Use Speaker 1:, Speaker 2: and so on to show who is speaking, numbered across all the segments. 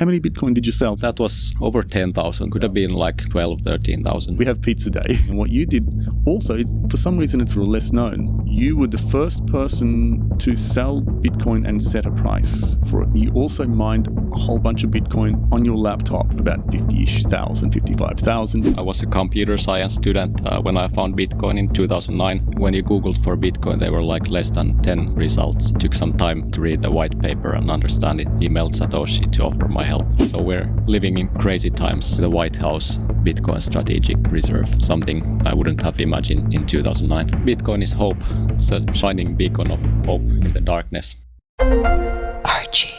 Speaker 1: How many Bitcoin did you sell?
Speaker 2: That was over 10,000. Could have been like 12, 13,000.
Speaker 1: We have Pizza Day. And what you did also, for some reason it's less known. You were the first person to sell Bitcoin and set a price for it. You also mined a whole bunch of Bitcoin on your laptop, about 50-ish thousand, 55,000.
Speaker 2: I was a computer science student when I found Bitcoin in 2009. When you Googled for Bitcoin, they were like less than 10 results. It took some time to read the white paper and understand it. Emailed Satoshi to offer my help. So we're living in crazy times. The White House Bitcoin Strategic Reserve, something I wouldn't have imagined in 2009. Bitcoin is hope. It's a shining beacon of hope in the darkness.
Speaker 3: OG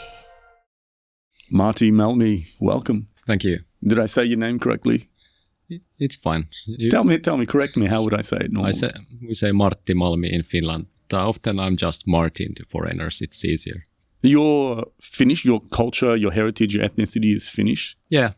Speaker 1: Martti Malmi, welcome.
Speaker 2: Thank you.
Speaker 1: Did I say your name correctly?
Speaker 2: It's fine.
Speaker 1: Tell me, correct me. How would I say it normally?
Speaker 2: We say Martti Malmi in Finland. Often I'm just Martin to foreigners. It's easier.
Speaker 1: You're Finnish, your culture, your heritage, your ethnicity is Finnish?
Speaker 2: Yeah,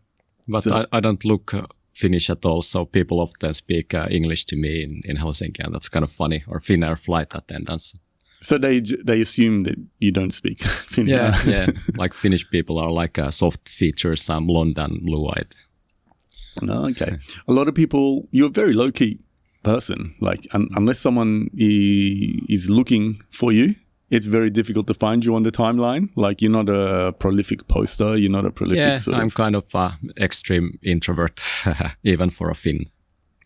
Speaker 2: but I don't look Finnish at all, so people often speak English to me in Helsinki, and that's kind of funny, or Finnair flight attendants.
Speaker 1: So they assume that you don't speak Finnish?
Speaker 2: Yeah, like Finnish people are like soft features, blonde and blue-eyed.
Speaker 1: Oh, okay. A lot of people, you're a very low-key person, like unless someone is looking for you, it's very difficult to find you on the timeline. Like you're not a prolific poster, you're not a prolific
Speaker 2: I'm kind of an extreme introvert, even for a Finn.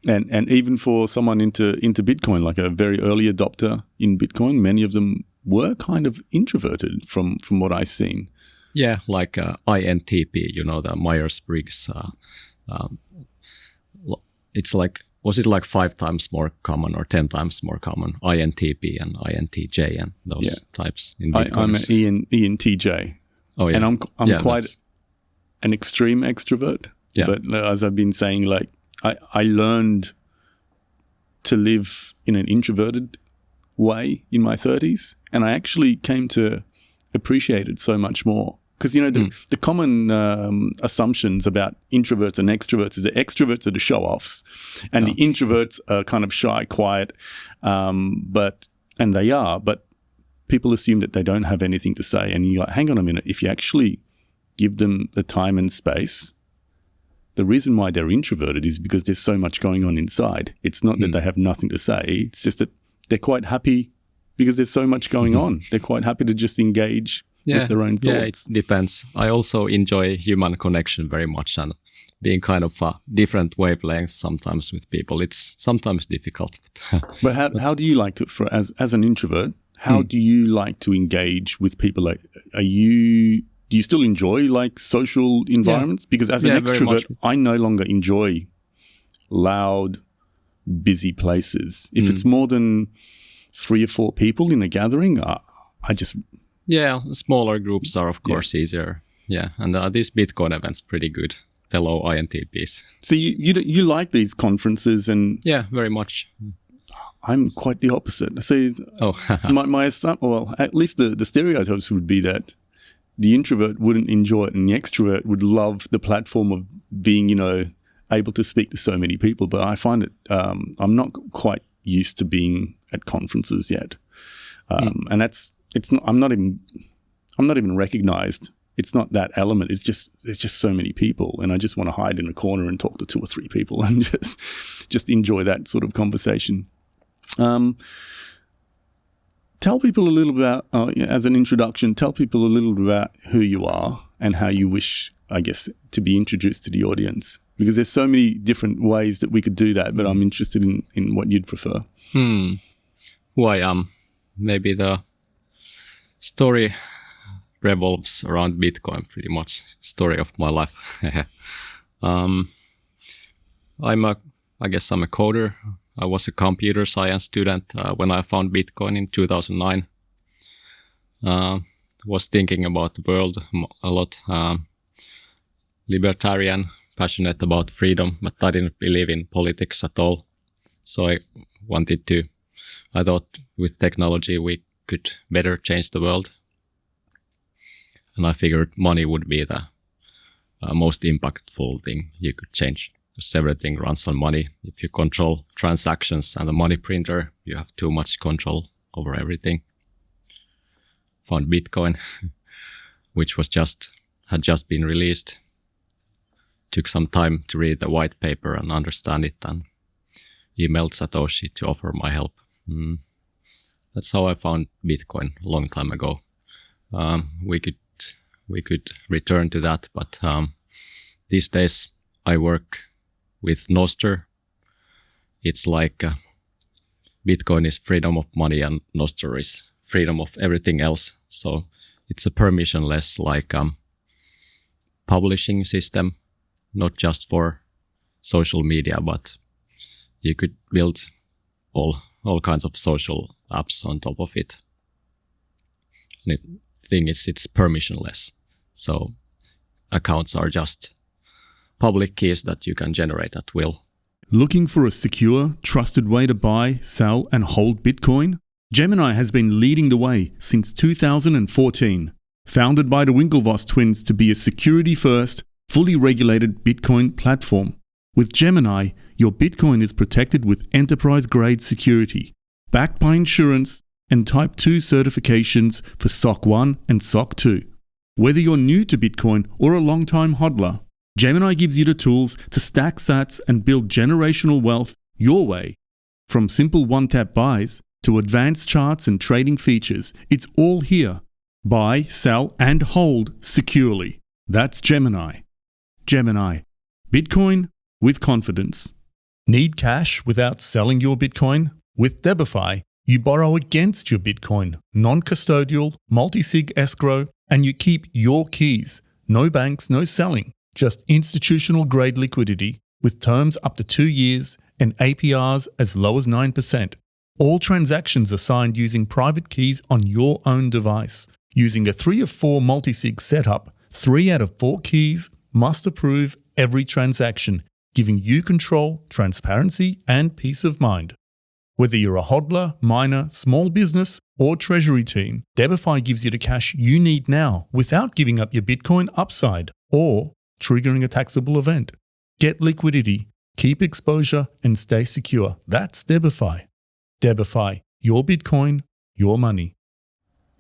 Speaker 1: And even for someone into Bitcoin, like a very early adopter in Bitcoin, many of them were kind of introverted from what I've seen.
Speaker 2: Yeah, like INTP, the Myers-Briggs. It's like, was it like 5 times more common or 10 times more common? INTP and INTJ and those types in Bitcoin.
Speaker 1: I'm an ENTJ.
Speaker 2: Oh, yeah.
Speaker 1: And I'm quite an extreme extrovert.
Speaker 2: Yeah.
Speaker 1: But as I've been saying, like I learned to live in an introverted way in my 30s. And I actually came to appreciate it so much more. Because, the common assumptions about introverts and extroverts is that extroverts are the show-offs and the introverts are kind of shy, quiet, but people assume that they don't have anything to say. And you're like, hang on a minute, if you actually give them the time and space, the reason why they're introverted is because there's so much going on inside. It's not that they have nothing to say. It's just that they're quite happy because there's so much going on. They're quite happy to just engage with their own thoughts.
Speaker 2: Yeah, it depends. I also enjoy human connection very much, and being kind of different wavelengths sometimes with people. It's sometimes difficult.
Speaker 1: But how do you like to, as an introvert, how do you like to engage with people? Like, do you still enjoy like social environments? Yeah. Because as an extrovert, I no longer enjoy loud, busy places. If it's more than 3 or 4 people in a gathering, I just...
Speaker 2: Yeah, smaller groups are of course easier. Yeah, and these Bitcoin events pretty good, fellow INTPs. So
Speaker 1: you like these conferences and...
Speaker 2: Yeah, very much.
Speaker 1: I'm quite the opposite. See, well, at least the stereotypes would be that the introvert wouldn't enjoy it and the extrovert would love the platform of being, able to speak to so many people. But I find it, I'm not quite used to being at conferences yet. And I'm not even recognized. It's not that element. It's just, there's just so many people and I just want to hide in a corner and talk to 2 or 3 people and just enjoy that sort of conversation. Tell people a little about, as an introduction, tell people a little bit about who you are and how you wish, I guess, to be introduced to the audience. Because there's so many different ways that we could do that, but I'm interested in what you'd prefer.
Speaker 2: Who I am. Maybe the story revolves around Bitcoin, pretty much. Story of my life. I guess I'm a coder. I was a computer science student when I found Bitcoin in 2009. Was thinking about the world a lot. Libertarian, passionate about freedom, but I didn't believe in politics at all. So I thought with technology we could better change the world. And I figured money would be the most impactful thing you could change. Because everything runs on money. If you control transactions and the money printer, you have too much control over everything. Found Bitcoin, which was just had just been released. Took some time to read the white paper and understand it, and emailed Satoshi to offer my help. That's how I found Bitcoin a long time ago. We could return to that, but these days I work with Nostr. It's like Bitcoin is freedom of money and Nostr is freedom of everything else. So it's a permissionless like publishing system, not just for social media, but you could build all kinds of social apps on top of it. And the thing is, it's permissionless. So accounts are just public keys that you can generate at will.
Speaker 1: Looking for a secure, trusted way to buy, sell, and hold Bitcoin? Gemini has been leading the way since 2014. Founded by the Winklevoss twins to be a security-first, fully regulated Bitcoin platform. With Gemini, your Bitcoin is protected with enterprise-grade security, backed by insurance and Type 2 certifications for SOC 1 and SOC 2. Whether you're new to Bitcoin or a long-time hodler, Gemini gives you the tools to stack sats and build generational wealth your way. From simple one-tap buys to advanced charts and trading features, it's all here. Buy, sell, and hold securely. That's Gemini. Gemini. Bitcoin with confidence. Need cash without selling your Bitcoin? With DeBiFi, you borrow against your Bitcoin, non-custodial, multi-sig escrow, and you keep your keys. No banks, no selling. Just institutional grade liquidity with terms up to 2 years and APRs as low as 9%. All transactions are signed using private keys on your own device. Using a 3 of 4 multi-sig setup, 3 out of 4 keys must approve every transaction, giving you control, transparency, and peace of mind. Whether you're a hodler, miner, small business, or treasury team, DeBiFi gives you the cash you need now without giving up your Bitcoin upside or triggering a taxable event. Get liquidity, keep exposure, and stay secure. That's DeBiFi. DeBiFi, your Bitcoin, your money.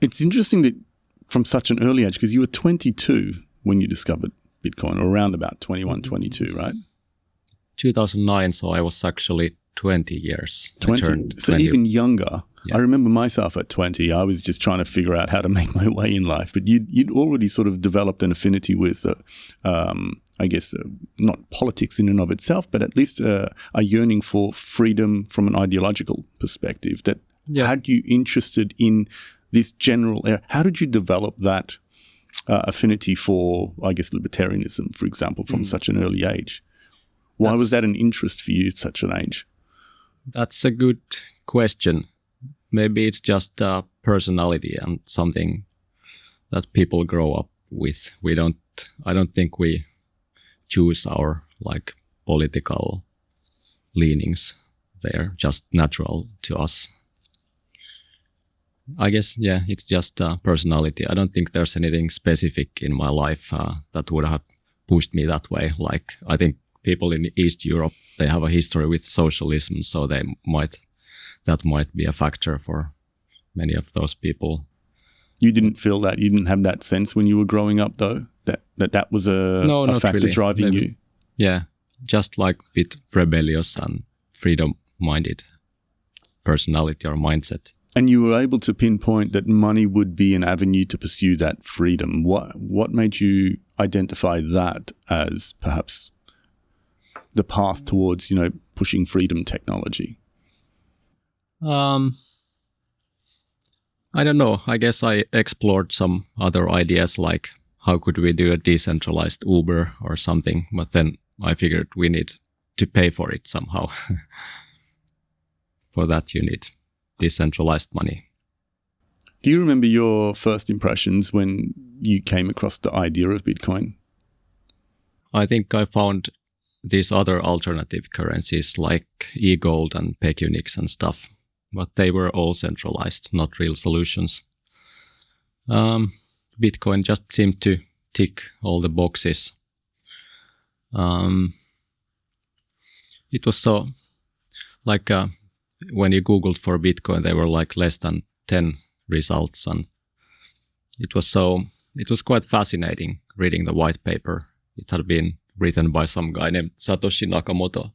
Speaker 1: It's interesting that from such an early age, because you were 22 when you discovered Bitcoin, or around about 21, 22, right?
Speaker 2: 2009, so I was actually 20 years.
Speaker 1: 20. So
Speaker 2: 20.
Speaker 1: even younger.
Speaker 2: Yeah.
Speaker 1: I remember myself at 20. I was just trying to figure out how to make my way in life. But you'd already sort of developed an affinity with, not politics in and of itself, but at least a yearning for freedom from an ideological perspective that had you interested in this general area. How did you develop that affinity for, libertarianism, for example, from such an early age? Why was that an interest for you at such an age?
Speaker 2: That's a good question. Maybe it's just personality and something that people grow up with. I don't think we choose our political leanings. They're just natural to us. I guess, it's just personality. I don't think there's anything specific in my life that would have pushed me that way. I think people in East Europe, they have a history with socialism, so that might be a factor for many of those people. You didn't feel that? You didn't have that sense when you were growing up, though? That was a factor really. Driving you? Yeah, just a bit rebellious and freedom-minded personality or mindset. And you were able to pinpoint that money would be an avenue to pursue that freedom. What made you identify that as perhaps the path towards, pushing freedom technology? I don't know. I guess I explored some other ideas like how could we do a decentralized Uber or something, but then I figured we need to pay for it somehow. For that you need decentralized money. Do you remember your first impressions when you came across the idea of Bitcoin? I think I found these other alternative currencies like e-gold and Pecunix and stuff, but they were all centralized, not real solutions. Bitcoin just seemed to tick all the boxes. It was so when you Googled for Bitcoin, they were less than 10 results, and it was quite fascinating. reading the white paper. It had been written by some guy named Satoshi Nakamoto.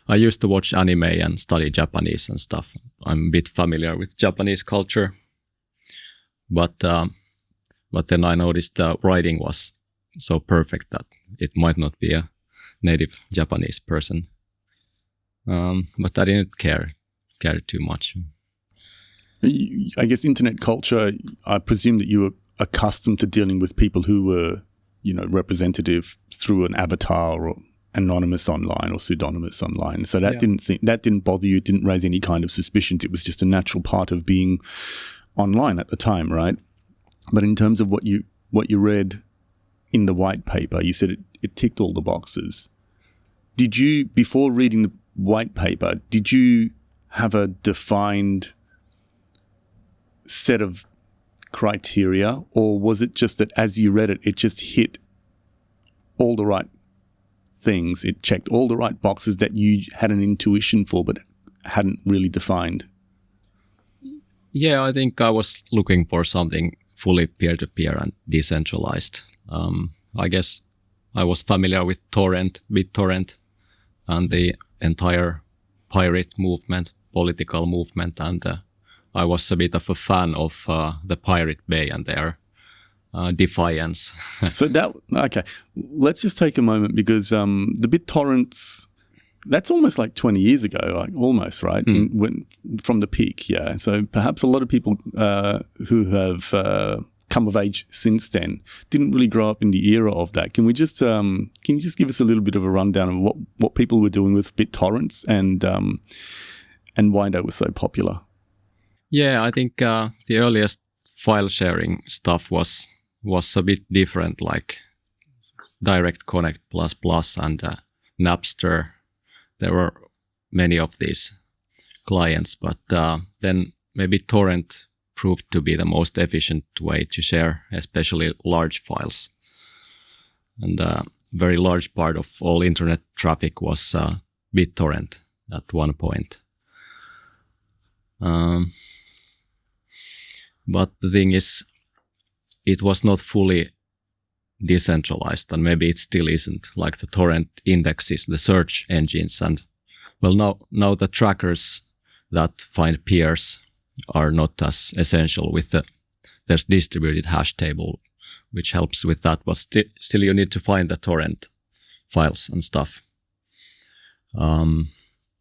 Speaker 2: I used to watch anime and study Japanese and stuff. I'm a bit familiar with Japanese culture, but then I noticed the writing was so perfect that it might not be a native Japanese person. But I didn't care too much.
Speaker 1: I guess internet culture, I presume that you were accustomed to dealing with people who were, representative through an avatar or anonymous online or pseudonymous online. So that didn't bother you. It didn't raise any kind of suspicions. It was just a natural part of being online at the time, right? But in terms of what you read in the white paper, you said it ticked all the boxes. Did you, before reading the white paper, did you have a defined set of criteria, or was it just that as you read it, it just hit all the right things? It checked all the right boxes that you had an intuition for but hadn't really defined?
Speaker 2: Yeah, I think I was looking for something fully peer-to-peer and decentralized. I guess I was familiar with BitTorrent, and the entire pirate movement, political movement, and I was a bit of a fan of the Pirate Bay and their defiance.
Speaker 1: So okay, let's just take a moment, because the BitTorrents, that's almost like 20 years ago, like almost, right? When, from the peak, yeah. So perhaps a lot of people who have come of age since then didn't really grow up in the era of that. Can you just give us a little bit of a rundown of what people were doing with BitTorrents and why they were so popular?
Speaker 2: Yeah, I think the earliest file sharing stuff was a bit different, like Direct Connect++ and Napster. There were many of these clients, but then maybe Torrent proved to be the most efficient way to share, especially large files. And a very large part of all internet traffic was BitTorrent at one point. But the thing is, it was not fully decentralized, and maybe it still isn't, like the torrent indexes, the search engines, and well, now the trackers that find peers are not as essential with there's distributed hash table, which helps with that, but still you need to find the torrent files and stuff. And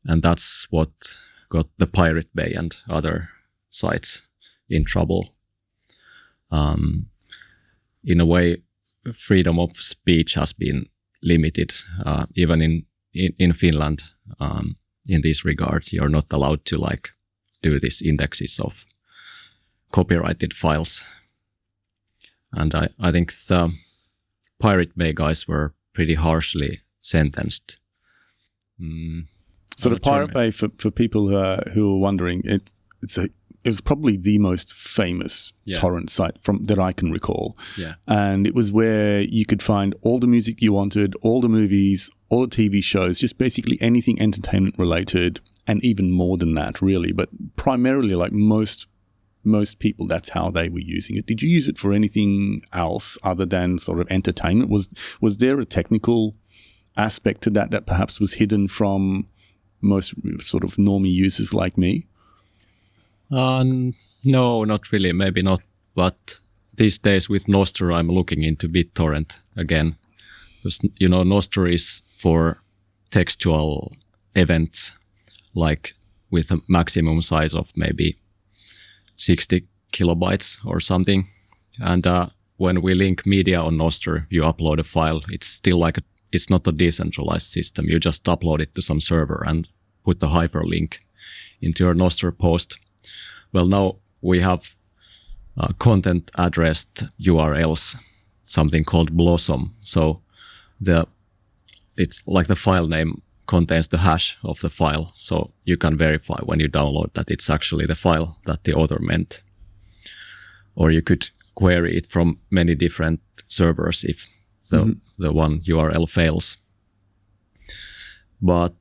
Speaker 2: that's what got the Pirate Bay and other sites in trouble. In a way, freedom of speech has been limited, even in Finland. In this regard, you're not allowed to do these indexes of copyrighted files. And I think the Pirate Bay guys were pretty harshly sentenced.
Speaker 1: So the Pirate Bay, for people who are wondering, it's probably the most famous torrent site that I can recall.
Speaker 2: Yeah.
Speaker 1: And it was where you could find all the music you wanted, all the movies, all the TV shows, just basically anything entertainment related, and even more than that, really. But primarily, like most people, that's how they were using it. Did you use it for anything else other than sort of entertainment? Was there a technical aspect to that perhaps was hidden from most sort of normie users like me?
Speaker 2: No, not really. Maybe not. But these days with Nostr, I'm looking into BitTorrent again. Because, Nostr is for textual events, like with a maximum size of maybe 60 kilobytes or something. And when we link media on Nostr, you upload a file. It's still it's not a decentralized system. You just upload it to some server and put the hyperlink into your Nostr post. Well, now we have content addressed URLs, something called Blossom. So it's like the file name contains the hash of the file. So you can verify when you download that it's actually the file that the author meant. Or you could query it from many different servers if the one URL fails. But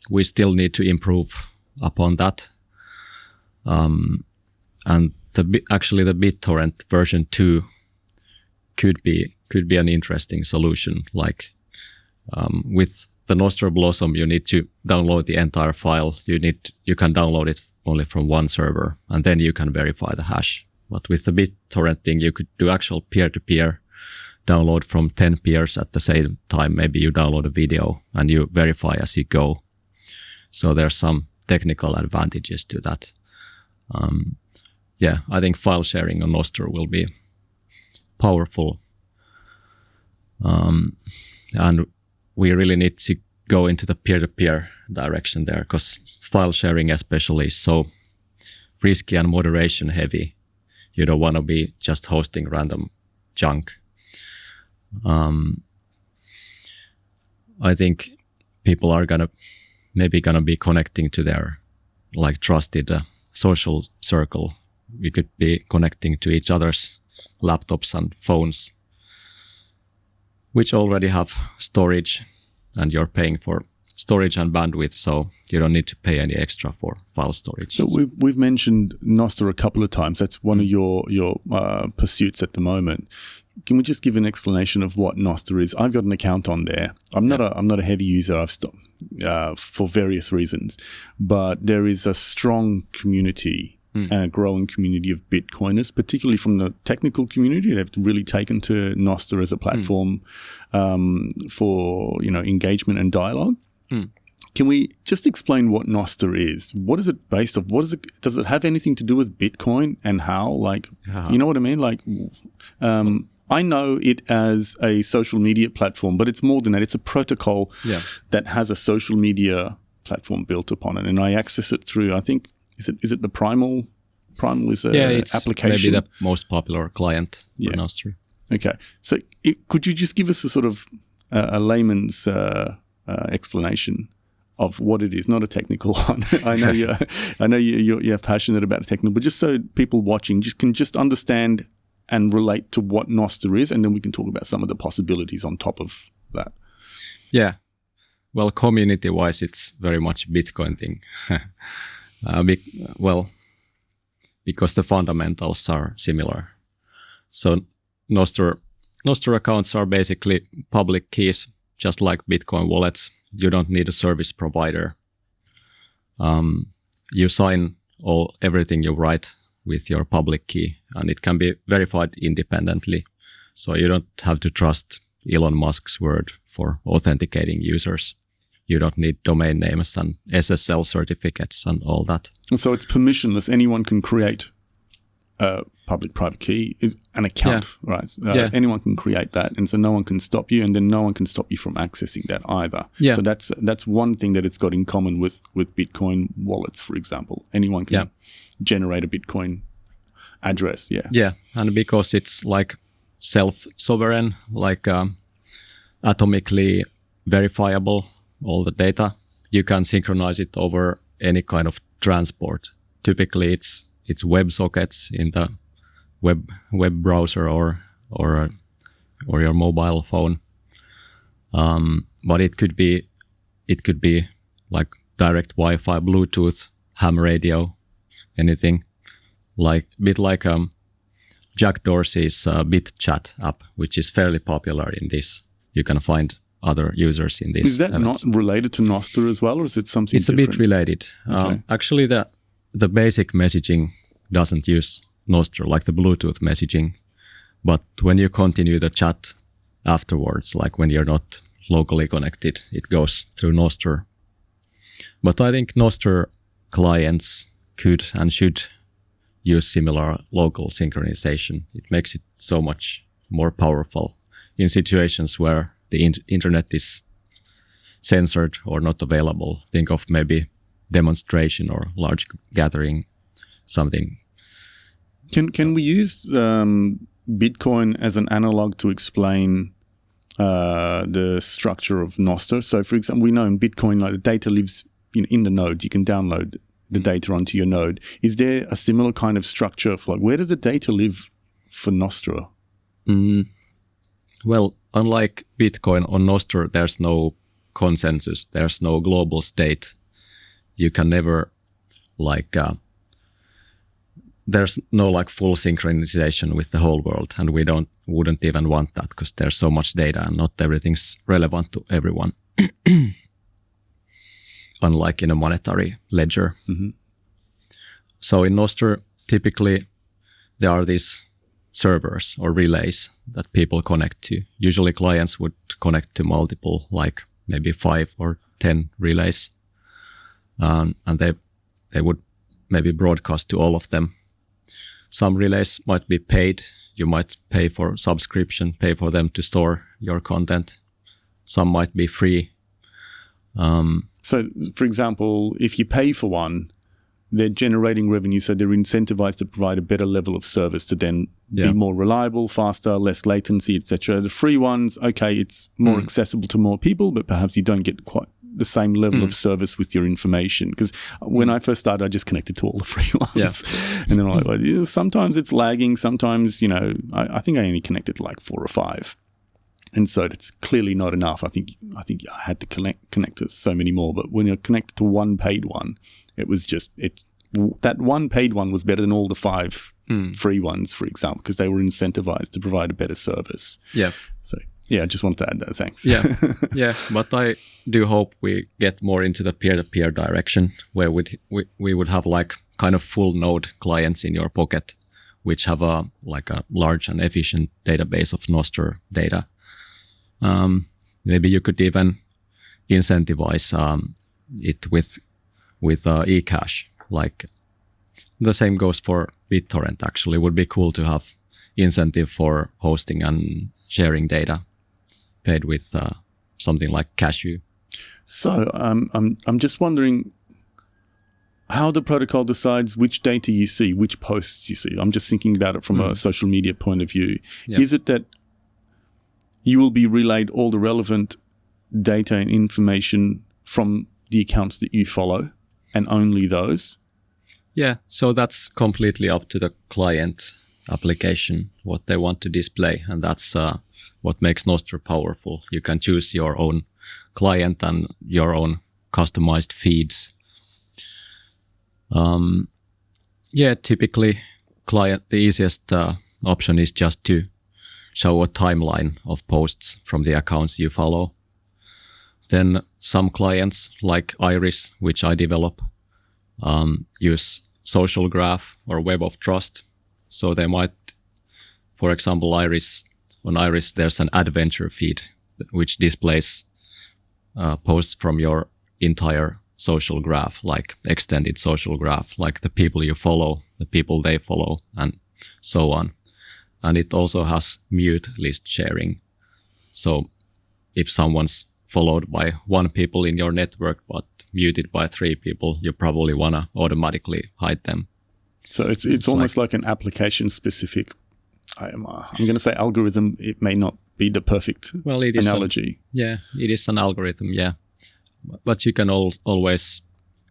Speaker 2: we still need to improve upon that. And actually the BitTorrent version 2 could be an interesting solution. Like with the Nostr Blossom, you need to download the entire file. You can download it only from one server, and then you can verify the hash. But with the BitTorrent thing, you could do actual peer-to-peer download from 10 peers at the same time. Maybe you download a video and you verify as you go. So there's some technical advantages to that. I think file sharing on Nostr will be powerful. And we really need to go into the peer-to-peer direction there, because file sharing especially is so risky and moderation heavy. You don't want to be just hosting random junk. I think people are maybe gonna be connecting to their like trusted social circle. We could be connecting to each other's laptops and phones, which already have storage, and you're paying for storage and bandwidth, so you don't need to pay any extra for file storage.
Speaker 1: So we've mentioned Nostr a couple of times. That's one of your pursuits at the moment. Can we just give an explanation of what Nostr is? I've got an account on there. I'm not a heavy user. I've stopped for various reasons, but there is a strong community and a growing community of Bitcoiners, particularly from the technical community. They've really taken to Nostr as a platform for engagement and dialogue. Can we just explain what Nostr is? What is it based off? Does it have anything to do with Bitcoin and how? Like, you know what I mean? Like, I know it as a social media platform, but it's more than that. It's a protocol that has a social media platform built upon it, and I access it through. I think is it the Primal? Primal is
Speaker 2: it's
Speaker 1: application.
Speaker 2: Maybe the most popular client for Nostr.
Speaker 1: Okay, so could you just give us a sort of a layman's explanation of what it is, not a technical one. I know you're passionate about technical, but just so people watching can understand and relate to what Nostr is, and then we can talk about some of the possibilities on top of that. Yeah.
Speaker 2: Well, community-wise, it's very much a Bitcoin thing. Because the fundamentals are similar. So Nostr accounts are basically public keys, just like Bitcoin wallets. You don't need a service provider. You sign everything you write with your public key, and it can be verified independently. So you don't have to trust Elon Musk's word for authenticating users. You don't need domain names and SSL certificates and all that.
Speaker 1: And so it's permissionless. Anyone can create a public-private key, an account, right? Anyone can create that, and so no one can stop you, and then no one can stop you from accessing that either. Yeah. So that's one thing that it's got in common with Bitcoin wallets, for example. Anyone can generate a Bitcoin address.
Speaker 2: Yeah, and because it's like self-sovereign, like atomically verifiable, all the data, you can synchronize it over any kind of transport. Typically, it's WebSockets in the web browser or your mobile phone. But it could be like direct Wi-Fi, Bluetooth, ham radio, anything. Like Jack Dorsey's BitChat app, which is fairly popular in this. You can find other users in this.
Speaker 1: Is that not related to Nostr as well, or is it something different?
Speaker 2: It's a bit related. Okay. Actually, the basic messaging doesn't use Nostr, like the Bluetooth messaging. But when you continue the chat afterwards, like when you're not locally connected, it goes through Nostr. But I think Nostr clients could and should use similar local synchronization. It makes it so much more powerful in situations where the internet is censored or not available. Think of maybe demonstration or large gathering, something.
Speaker 1: Can we use Bitcoin as an analog to explain the structure of Nostr? So, for example, we know in Bitcoin, like the data lives in the node. You can download the data onto your node. Is there a similar kind of structure for, like, where does the data live for Nostr?
Speaker 2: Well, unlike Bitcoin, on Nostr, there's no consensus. There's no global state. You can never there's no like full synchronization with the whole world, and we wouldn't even want that because there's so much data and not everything's relevant to everyone. Unlike in a monetary ledger.
Speaker 1: Mm-hmm.
Speaker 2: So in Nostr, typically there are these servers or relays that people connect to. Usually clients would connect to multiple, like maybe 5 or 10 relays. And they would maybe broadcast to all of them. Some relays might be paid. You might pay for subscription, pay for them to store your content. Some might be free.
Speaker 1: So, for example, if you pay for one, they're generating revenue, so they're incentivized to provide a better level of service to then be more reliable, faster, less latency, etc. The free ones, okay, it's more accessible to more people, but perhaps you don't get quite the same level of service with your information. Because when I first started, I just connected to all the free ones. Yeah. And then I'm like, well, sometimes it's lagging, sometimes, you know, I think I only connected to like 4 or 5. And so it's clearly not enough. I think I had to connect to so many more. But when you're connected to one paid one, it was just that one paid one was better than all the 5 free ones, for example, because they were incentivized to provide a better service.
Speaker 2: Yeah.
Speaker 1: So yeah, I just wanted to add that. Thanks.
Speaker 2: Yeah, yeah. But I do hope we get more into the peer-to-peer direction, where we would have like kind of full node clients in your pocket, which have a large and efficient database of Nostr data. Maybe you could even incentivize it with eCash. Like the same goes for BitTorrent. Actually, it would be cool to have incentive for hosting and sharing data, paid with something like Cashu.
Speaker 1: So I'm just wondering how the protocol decides which data you see, which posts you see. I'm just thinking about it from a social media point of view. Yep. Is it that you will be relayed all the relevant data and information from the accounts that you follow, and only those?
Speaker 2: Yeah, so that's completely up to the client application, what they want to display. And that's what makes Nostr powerful. You can choose your own client and your own customized feeds. Typically, the easiest option is just to show a timeline of posts from the accounts you follow. Then some clients, like Iris, which I develop, use social graph or web of trust. So they might, for example, on Iris, there's an adventure feed which displays posts from your entire social graph, like extended social graph, like the people you follow, the people they follow, and so on. And it also has mute list sharing. So if someone's followed by 1 people in your network but muted by 3 people, you probably want to automatically hide them.
Speaker 1: So it's almost like an application specific, I'm going to say algorithm. It may not be the perfect analogy.
Speaker 2: It is an algorithm, yeah. But you can always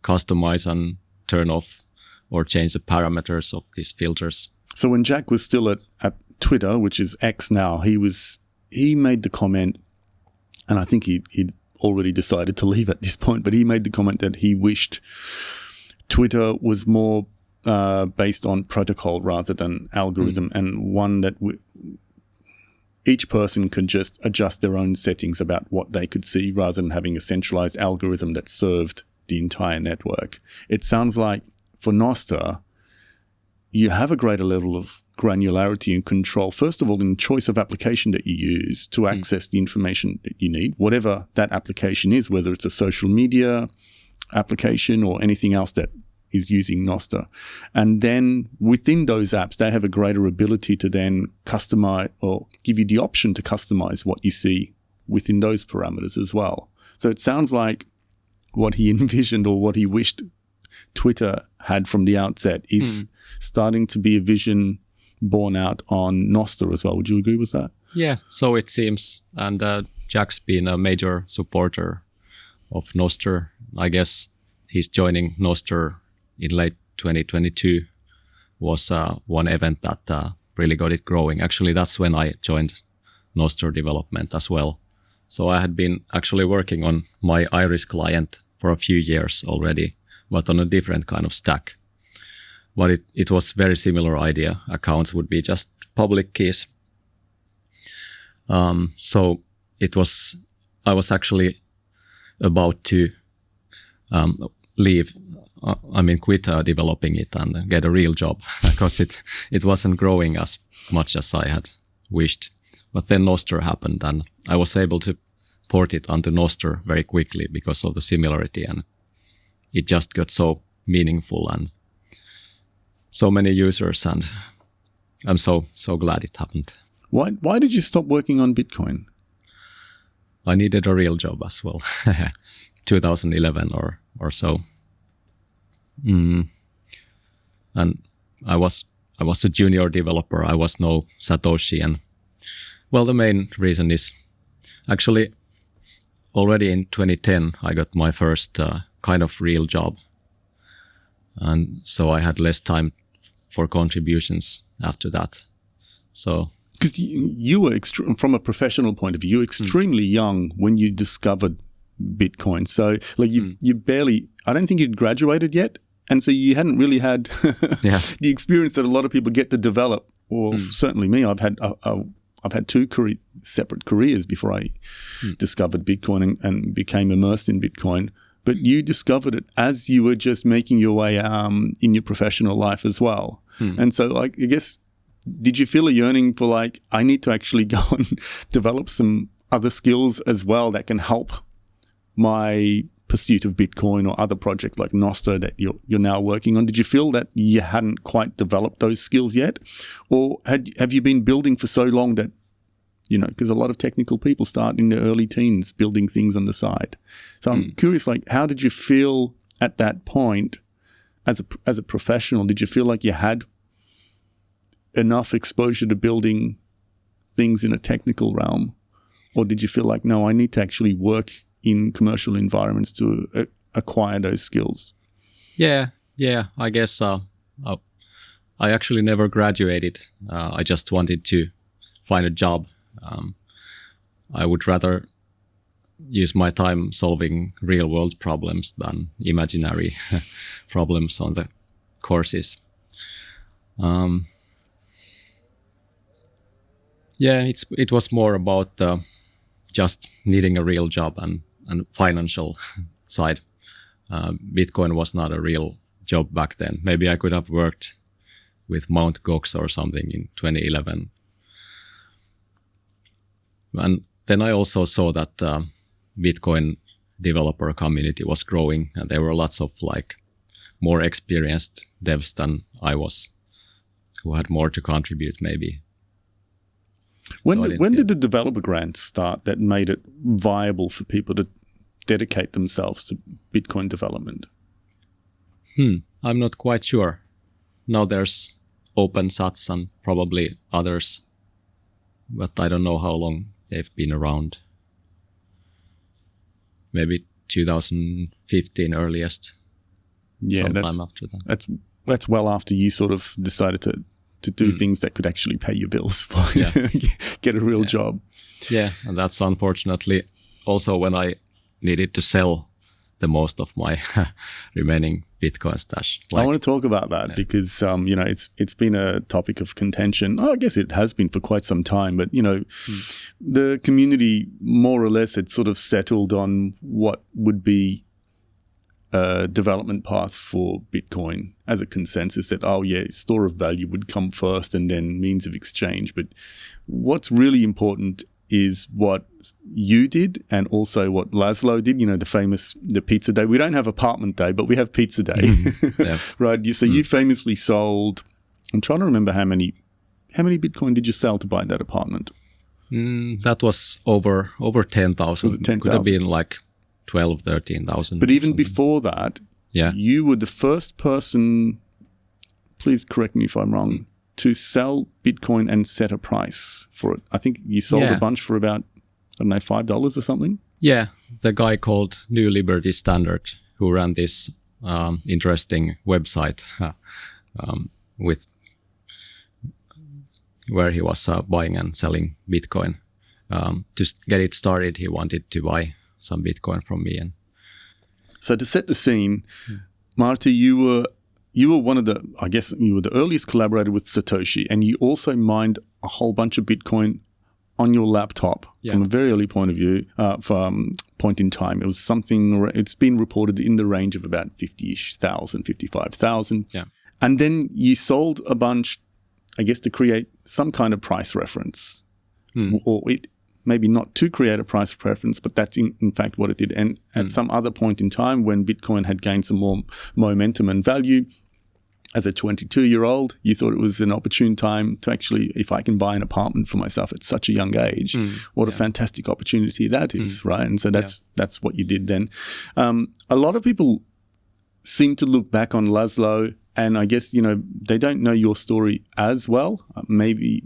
Speaker 2: customize and turn off or change the parameters of these filters.
Speaker 1: So when Jack was still at Twitter, which is X now, he made the comment, and I think he'd already decided to leave at this point, but he made the comment that he wished Twitter was more based on protocol rather than algorithm, and one that each person could just adjust their own settings about what they could see rather than having a centralized algorithm that served the entire network. It sounds like for Nostr, you have a greater level of granularity and control, first of all, in the choice of application that you use to access the information that you need, whatever that application is, whether it's a social media application or anything else that is using Nostr. And then within those apps, they have a greater ability to then customize or give you the option to customize what you see within those parameters as well. So it sounds like what he envisioned or what he wished Twitter had from the outset is starting to be a vision borne out on Nostr as well. Would you agree with that?
Speaker 2: Yeah, so it seems. And Jack's been a major supporter of Nostr. I guess he's joining Nostr in late 2022 was one event that really got it growing. Actually, that's when I joined Nostr development as well. So I had been actually working on my Iris client for a few years already, but on a different kind of stack. but it was very similar idea. Accounts would be just public keys. So I was actually about to quit developing it and get a real job because it wasn't growing as much as I had wished. But then Nostr happened, and I was able to port it onto Nostr very quickly because of the similarity, and it just got so meaningful and so many users, and I'm so glad it happened.
Speaker 1: Why did you stop working on Bitcoin?
Speaker 2: I needed a real job as well. 2011 or so. And I was a junior developer. I was no Satoshi, and well, the main reason is actually already in 2010 I got my first kind of real job, and so I had less time for contributions after that. So
Speaker 1: because you were from a professional point of view, you were extremely young when you discovered Bitcoin. So like you barely, I don't think you'd graduated yet. And so you hadn't really had the experience that a lot of people get to develop, or certainly me. I've had two separate careers before I discovered Bitcoin and became immersed in Bitcoin. But you discovered it as you were just making your way in your professional life as well. And so I guess, did you feel a yearning for like, I need to actually go and develop some other skills as well that can help my pursuit of Bitcoin or other projects like Nostr that you're now working on? Did you feel that you hadn't quite developed those skills yet? Or have you been building for so long that, because a lot of technical people start in their early teens building things on the side. So I'm curious, like, how did you feel at that point as a professional? Did you feel like you had enough exposure to building things in a technical realm? Or did you feel like, no, I need to actually work in commercial environments to acquire those skills?
Speaker 2: Yeah. I guess I actually never graduated. I just wanted to find a job. I would rather use my time solving real world problems than imaginary problems on the courses. It was more about just needing a real job and financial side. Bitcoin was not a real job back then. Maybe I could have worked with Mt. Gox or something in 2011. And then I also saw that Bitcoin developer community was growing, and there were lots of like more experienced devs than I was, who had more to contribute maybe.
Speaker 1: When did the developer grants start that made it viable for people to dedicate themselves to Bitcoin development?
Speaker 2: I'm not quite sure. Now there's OpenSats and probably others, but I don't know how long they've been around. Maybe 2015 earliest.
Speaker 1: Yeah,
Speaker 2: sometime after that.
Speaker 1: That's well after you sort of decided to do things that could actually pay your bills, get a real job.
Speaker 2: Yeah, and that's unfortunately also when I needed to sell the most of my remaining Bitcoin stash.
Speaker 1: I want to talk about that because it's been a topic of contention. I guess it has been for quite some time, but the community more or less had sort of settled on what would be a development path for Bitcoin as a consensus that, store of value would come first and then means of exchange. But what's really important is what you did and also what Laszlo did, the pizza day. We don't have apartment day, but we have pizza day, right? So you famously sold, I'm trying to remember how many Bitcoin did you sell to buy that apartment?
Speaker 2: That was over 10,000.
Speaker 1: Was it 10,000?
Speaker 2: Could have been like 12, 13,000.
Speaker 1: But even before that, you were the first person, please correct me if I'm wrong, to sell Bitcoin and set a price for it. I think you sold a bunch for about, $5 or something? Yeah,
Speaker 2: the guy called New Liberty Standard, who ran this interesting website where he was buying and selling Bitcoin. To get it started, he wanted to buy some Bitcoin from me.
Speaker 1: So to set the scene, Martti, you were you were one of the, I guess you were the earliest collaborator with Satoshi, and you also mined a whole bunch of Bitcoin on your laptop from a very early point of view, point in time. It was something, it's been reported in the range of about 50,000, 55,000.
Speaker 2: Yeah.
Speaker 1: And then you sold a bunch, I guess, to create some kind of price reference. Or it maybe not to create a price reference, but that's in fact what it did. And at some other point in time when Bitcoin had gained some more momentum and value, as a 22-year-old, you thought it was an opportune time to actually, if I can buy an apartment for myself at such a young age, what a fantastic opportunity that is, right? And so that's what you did then. A lot of people seem to look back on Laszlo, and I guess, they don't know your story as well. Maybe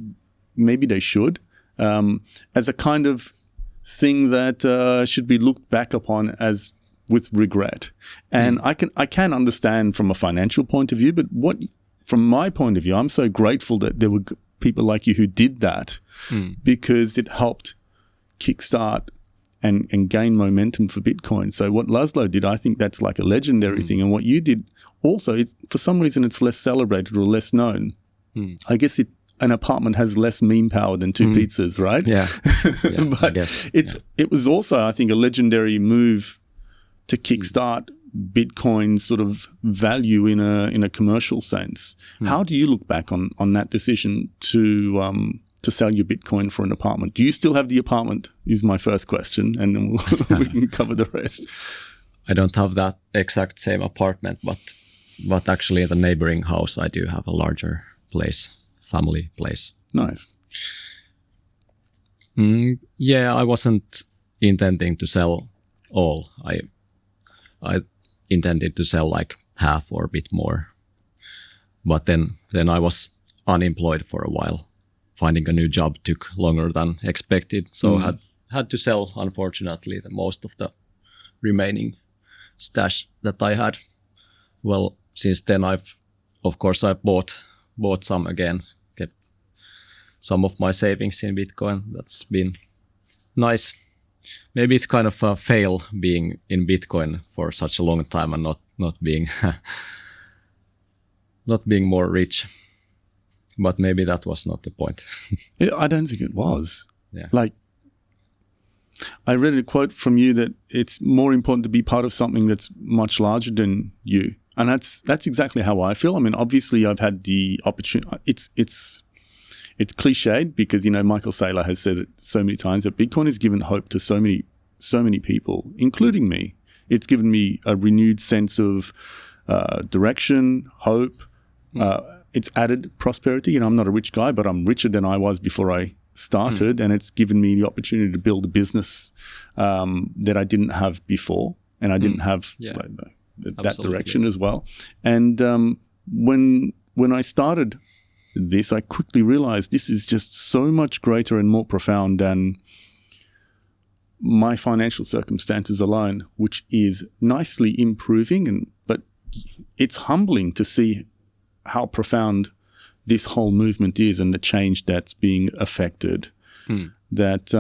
Speaker 1: they should, as a kind of thing that should be looked back upon as with regret. And I can understand from a financial point of view, but from my point of view, I'm so grateful that there were people like you who did that because it helped kickstart and gain momentum for Bitcoin. So what Laszlo did, I think that's like a legendary thing. And what you did also, for some reason, it's less celebrated or less known. I guess an apartment has less meme power than two pizzas, right?
Speaker 2: Yeah.
Speaker 1: But
Speaker 2: I guess.
Speaker 1: It was also, I think, a legendary move to kickstart Bitcoin's sort of value in a commercial sense. How do you look back on that decision to sell your Bitcoin for an apartment? Do you still have the apartment? Is my first question, and then we can cover the rest.
Speaker 2: I don't have that exact same apartment, but actually in the neighboring house I do have a larger place, family place.
Speaker 1: Nice.
Speaker 2: Yeah, I wasn't intending to sell all. I intended to sell like half or a bit more. But then I was unemployed for a while. Finding a new job took longer than expected. So had to sell, unfortunately, the most of the remaining stash that I had. Well, since then I bought some again, kept some of my savings in Bitcoin. That's been nice. Maybe it's kind of a fail being in Bitcoin for such a long time and not being not being more rich. But maybe that was not the point.
Speaker 1: I don't think it was.
Speaker 2: Yeah.
Speaker 1: Like, I read a quote from you that it's more important to be part of something that's much larger than you. And that's exactly how I feel. I mean, obviously I've had the opportunity. It's cliched because, Michael Saylor has said it so many times that Bitcoin has given hope to so many people, including me. It's given me a renewed sense of direction, hope. It's added prosperity. I'm not a rich guy, but I'm richer than I was before I started. And it's given me the opportunity to build a business that I didn't have before. And I didn't have that direction as well. And when I started this, I quickly realized this is just so much greater and more profound than my financial circumstances alone, which is nicely improving. But it's humbling to see how profound this whole movement is and the change that's being affected. That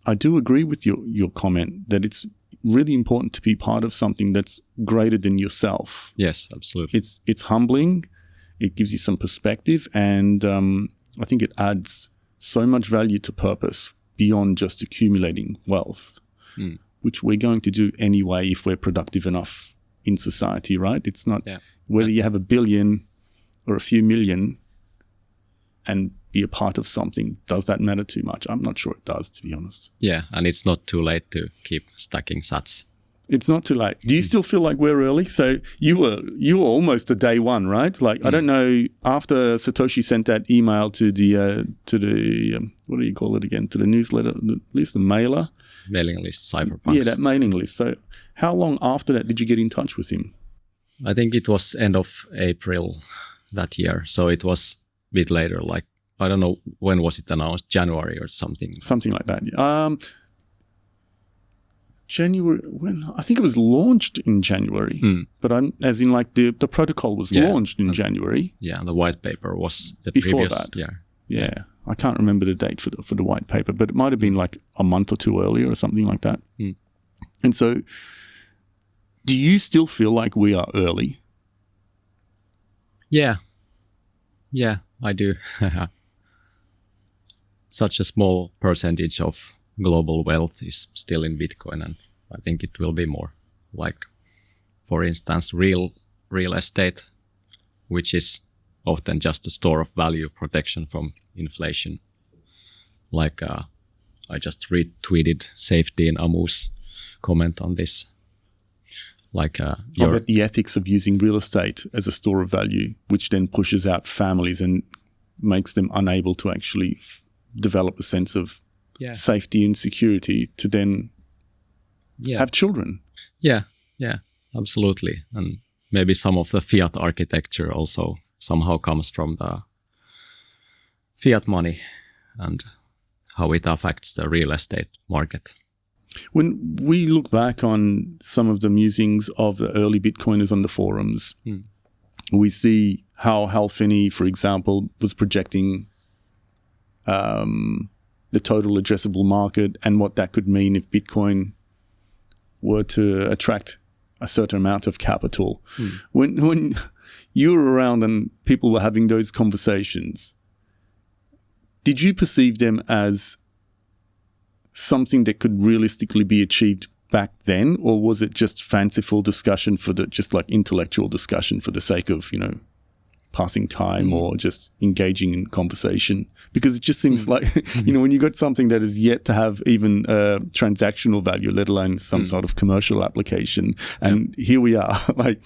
Speaker 1: I do agree with your comment that it's really important to be part of something that's greater than yourself.
Speaker 2: Yes, absolutely.
Speaker 1: It's humbling. It gives you some perspective, and I think it adds so much value to purpose beyond just accumulating wealth, which we're going to do anyway if we're productive enough in society, right? It's not whether you have $1 billion or a few million and be a part of something. Does that matter too much? I'm not sure it does, to be honest.
Speaker 2: Yeah, and it's not too late to keep stacking sats.
Speaker 1: It's not too late. Do you still feel like we're early? So you were almost a day one, right? Like I don't know. After Satoshi sent that email to the what do you call it again? To the newsletter list, the mailer,
Speaker 2: mailing list, cyberpunks.
Speaker 1: Yeah, that mailing list. So how long after that did you get in touch with him?
Speaker 2: I think it was end of April that year. So it was a bit later. Like I don't know when was it announced, January or something.
Speaker 1: Something like that. January, when I think it was launched in January, but as in like the protocol was launched in January.
Speaker 2: Yeah, the white paper was the
Speaker 1: before
Speaker 2: previous
Speaker 1: that.
Speaker 2: year.
Speaker 1: Yeah, I can't remember the date for the white paper, but it might have been like a month or two earlier or something like that. And so, do you still feel like we are early?
Speaker 2: Yeah, I do. Such a small percentage of global wealth is still in Bitcoin, and I think it will be more. Like, for instance, real estate, which is often just a store of value protection from inflation. Like, I just retweeted Safety in Amu's comment on this. Like,
Speaker 1: about the ethics of using real estate as a store of value, which then pushes out families and makes them unable to actually develop a sense of safety and security to then have children.
Speaker 2: Yeah, absolutely. And maybe some of the fiat architecture also somehow comes from the fiat money and how it affects the real estate market.
Speaker 1: When we look back on some of the musings of the early Bitcoiners on the forums, we see how Hal Finney, for example, was projecting the total addressable market and what that could mean if Bitcoin were to attract a certain amount of capital. When you were around and people were having those conversations, did you perceive them as something that could realistically be achieved back then, or was it just fanciful discussion just like intellectual discussion for the sake of, passing time or just engaging in conversation? Because it just seems like, when you got something that is yet to have even transactional value, let alone some sort of commercial application, and here we are, like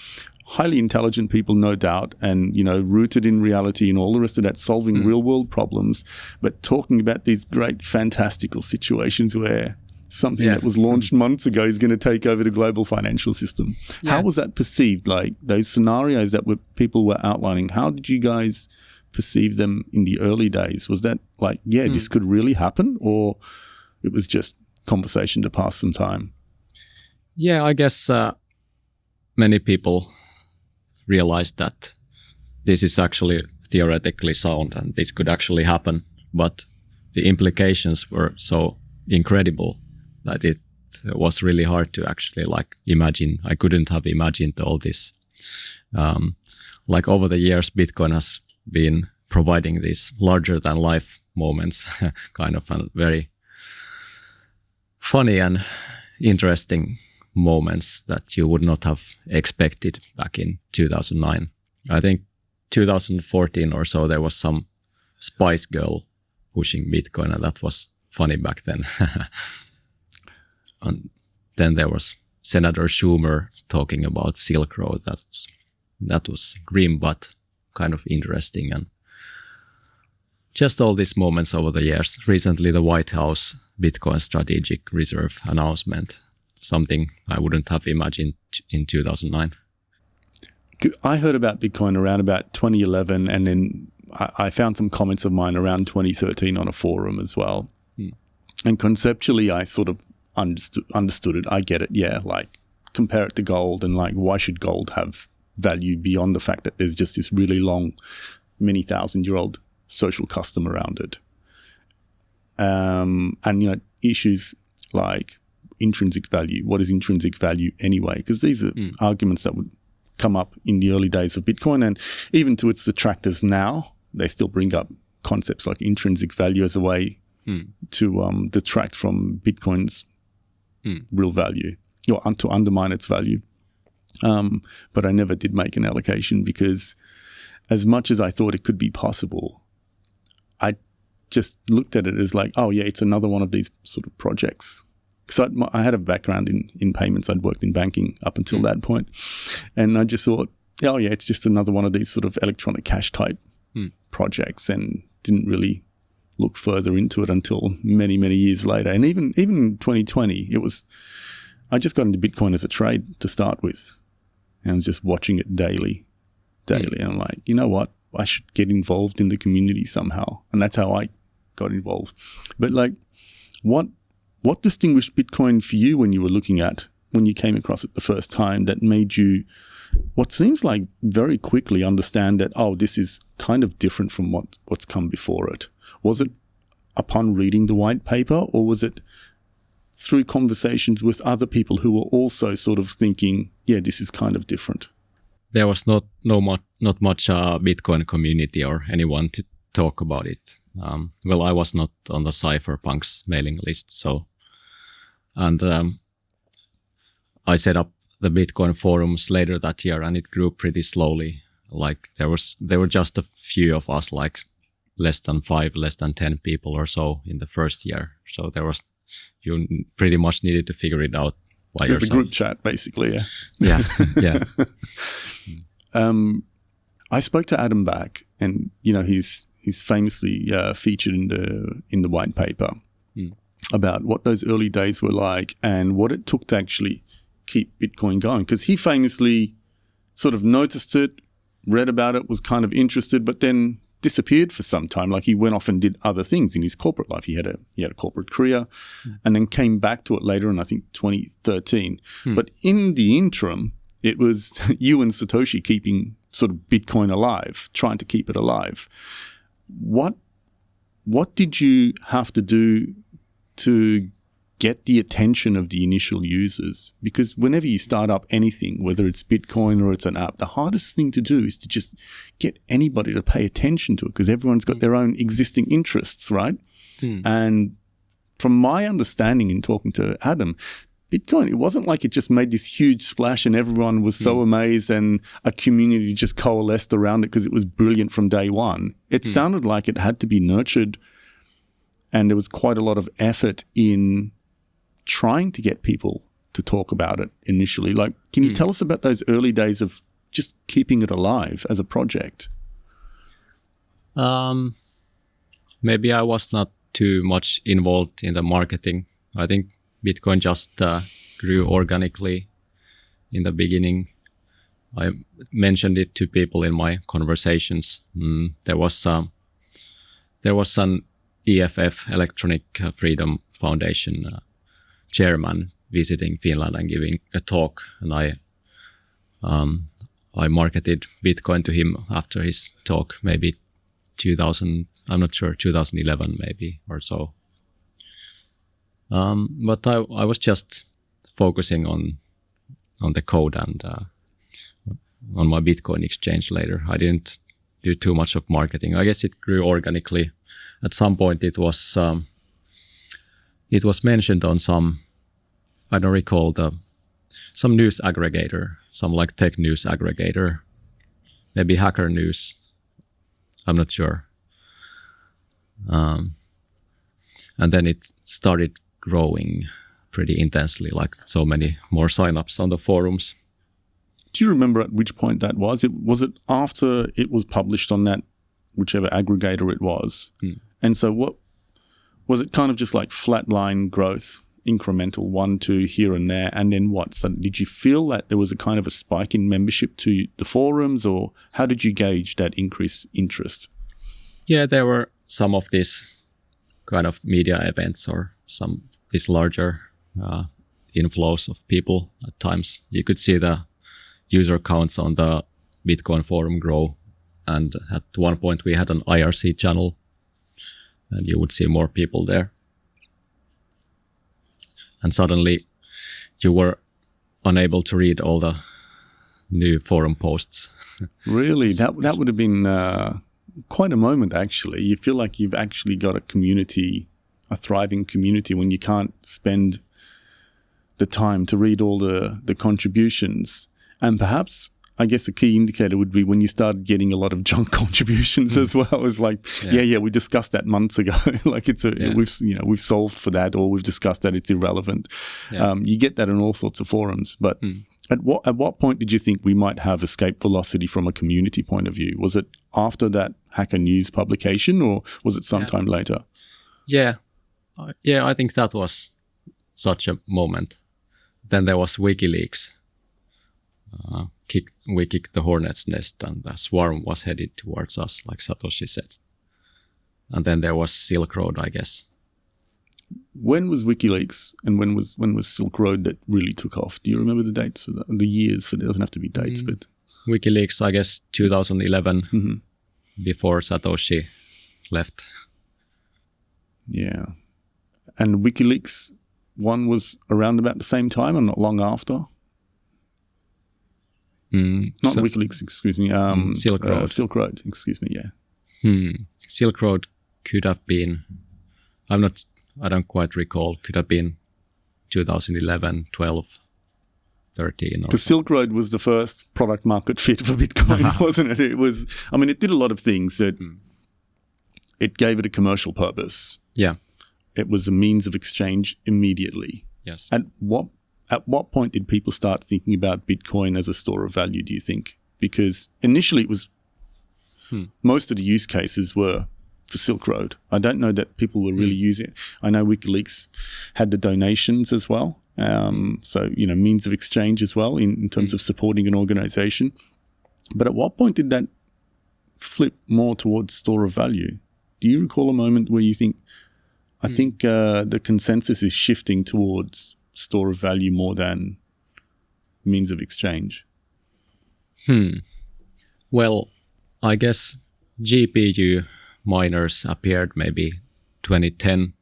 Speaker 1: highly intelligent people, no doubt, and, rooted in reality and all the rest of that, solving real world problems, but talking about these great fantastical situations where something that was launched months ago is going to take over the global financial system. How was that perceived? Like those scenarios that people were outlining, how did you guys perceive them in the early days? Was that like, this could really happen, or it was just conversation to pass some time?
Speaker 2: Yeah, I guess many people realized that this is actually theoretically sound and this could actually happen, but the implications were so incredible that it was really hard to actually imagine. I couldn't have imagined all this. Over the years, Bitcoin has been providing these larger than life moments, kind of a very funny and interesting moments that you would not have expected back in 2009. I think 2014 or so, there was some Spice Girl pushing Bitcoin, and that was funny back then. And then there was Senator Schumer talking about Silk Road. That was grim, but kind of interesting. And just all these moments over the years. Recently, the White House Bitcoin Strategic Reserve announcement, something I wouldn't have imagined in 2009.
Speaker 1: I heard about Bitcoin around about 2011, and then I found some comments of mine around 2013 on a forum as well. And conceptually, I sort of understood it. I get it. Yeah, like compare it to gold, and like why should gold have value beyond the fact that there's just this really long, many thousand-year-old social custom around it. And issues like intrinsic value. What is intrinsic value anyway? Because these are arguments that would come up in the early days of Bitcoin, and even to its detractors now, they still bring up concepts like intrinsic value as a way to detract from Bitcoin's real value, or to undermine its value. But I never did make an allocation, because as much as I thought it could be possible, I just looked at it as like, oh yeah, it's another one of these sort of projects. Because I had a background in payments. I'd worked in banking up until that point. And I just thought, oh yeah, it's just another one of these sort of electronic cash type projects, and didn't really look further into it until many, many years later. And even in 2020, I just got into Bitcoin as a trade to start with, and I was just watching it daily. And I'm like, you know what? I should get involved in the community somehow. And that's how I got involved. But like, what distinguished Bitcoin for you when you came across it the first time, that made you, what seems like very quickly, understand that, oh, this is kind of different from what's come before it? Was it upon reading the white paper, or was it through conversations with other people who were also sort of thinking, yeah, this is kind of different?
Speaker 2: there was not much Bitcoin community or anyone to talk about it. Well, I was not on the cypherpunks mailing list, so and I set up the Bitcoin forums later that year, and it grew pretty slowly. Like there were just a few of us, like less than 5, less than 10 people or so in the first year. So you pretty much needed to figure it out by yourself.
Speaker 1: It was a group chat, basically. Yeah.
Speaker 2: Yeah. Yeah.
Speaker 1: I spoke to Adam back, and he's famously featured in the white paper about what those early days were like and what it took to actually keep Bitcoin going. Because he famously sort of noticed it, read about it, was kind of interested, but then disappeared for some time. Like he went off and did other things in his corporate life. He had a corporate career, and then came back to it later in, I think, 2013. But in the interim, it was you and Satoshi keeping sort of Bitcoin alive, trying to keep it alive. What did you have to do to get the attention of the initial users? Because whenever you start up anything, whether it's Bitcoin or it's an app, the hardest thing to do is to just get anybody to pay attention to it, because everyone's got their own existing interests, right? And from my understanding in talking to Adam, Bitcoin, it wasn't like it just made this huge splash and everyone was so amazed and a community just coalesced around it because it was brilliant from day one. It sounded like it had to be nurtured, and there was quite a lot of effort in trying to get people to talk about it initially. Like, can you tell us about those early days of just keeping it alive as a project?
Speaker 2: Maybe I was not too much involved in the marketing. I think Bitcoin just grew organically in the beginning. I mentioned it to people in my conversations. There was an EFF, Electronic Freedom Foundation chairman visiting Finland and giving a talk, and I marketed Bitcoin to him after his talk, maybe 2011 maybe or so. But I was just focusing on the code and on my Bitcoin exchange later. I didn't do too much of marketing. I guess it grew organically. At some point it was mentioned on some, I don't recall, some news aggregator, some like tech news aggregator, maybe Hacker News. I'm not sure. And then it started growing pretty intensely, like so many more signups on the forums.
Speaker 1: Do you remember at which point that was? Was it after it was published on that, whichever aggregator it was? And so what was it, kind of just like flatline growth, incremental 1, 2 here and there, and then what? So did you feel that there was a kind of a spike in membership to the forums, or how did you gauge that increased interest?
Speaker 2: Yeah, there were some of these kind of media events or some these larger inflows of people at times. You could see the user counts on the Bitcoin forum grow, and at one point we had an IRC channel, and you would see more people there. And suddenly you were unable to read all the new forum posts.
Speaker 1: Really? That would have been quite a moment, actually. You feel like you've actually got a community, a thriving community, when you can't spend the time to read all the contributions. And perhaps, I guess a key indicator would be when you started getting a lot of junk contributions as well. It's like, we discussed that months ago. Like we've solved for that, or we've discussed that, it's irrelevant. Yeah. You get that in all sorts of forums. But at what point did you think we might have escape velocity from a community point of view? Was it after that Hacker News publication, or was it sometime later?
Speaker 2: Yeah, I think that was such a moment. Then there was WikiLeaks. We kicked the hornet's nest, and the swarm was headed towards us, like Satoshi said. And then there was Silk Road, I guess.
Speaker 1: When was WikiLeaks, and when was Silk Road that really took off? Do you remember the dates, or the years? It doesn't have to be dates, but
Speaker 2: WikiLeaks, I guess 2011, before Satoshi left.
Speaker 1: Yeah, and WikiLeaks one was around about the same time, and not long after. Not
Speaker 2: so-
Speaker 1: WikiLeaks, excuse me.
Speaker 2: Silk Road.
Speaker 1: Silk Road, excuse me, yeah.
Speaker 2: Silk Road could have been, I don't quite recall, could have been 2011, 12, 13.
Speaker 1: Because Silk Road was the first product market fit for Bitcoin, wasn't it? It did a lot of things. It gave it a commercial purpose.
Speaker 2: Yeah.
Speaker 1: It was a means of exchange immediately.
Speaker 2: Yes.
Speaker 1: At what point did people start thinking about Bitcoin as a store of value, do you think? Because initially it was, most of the use cases were for Silk Road. I don't know that people were really using it. I know WikiLeaks had the donations as well. Means of exchange as well in terms of supporting an organization. But at what point did that flip more towards store of value? Do you recall a moment where you think, I think the consensus is shifting towards store of value more than means of exchange?
Speaker 2: Well, I guess GPU miners appeared maybe 2010.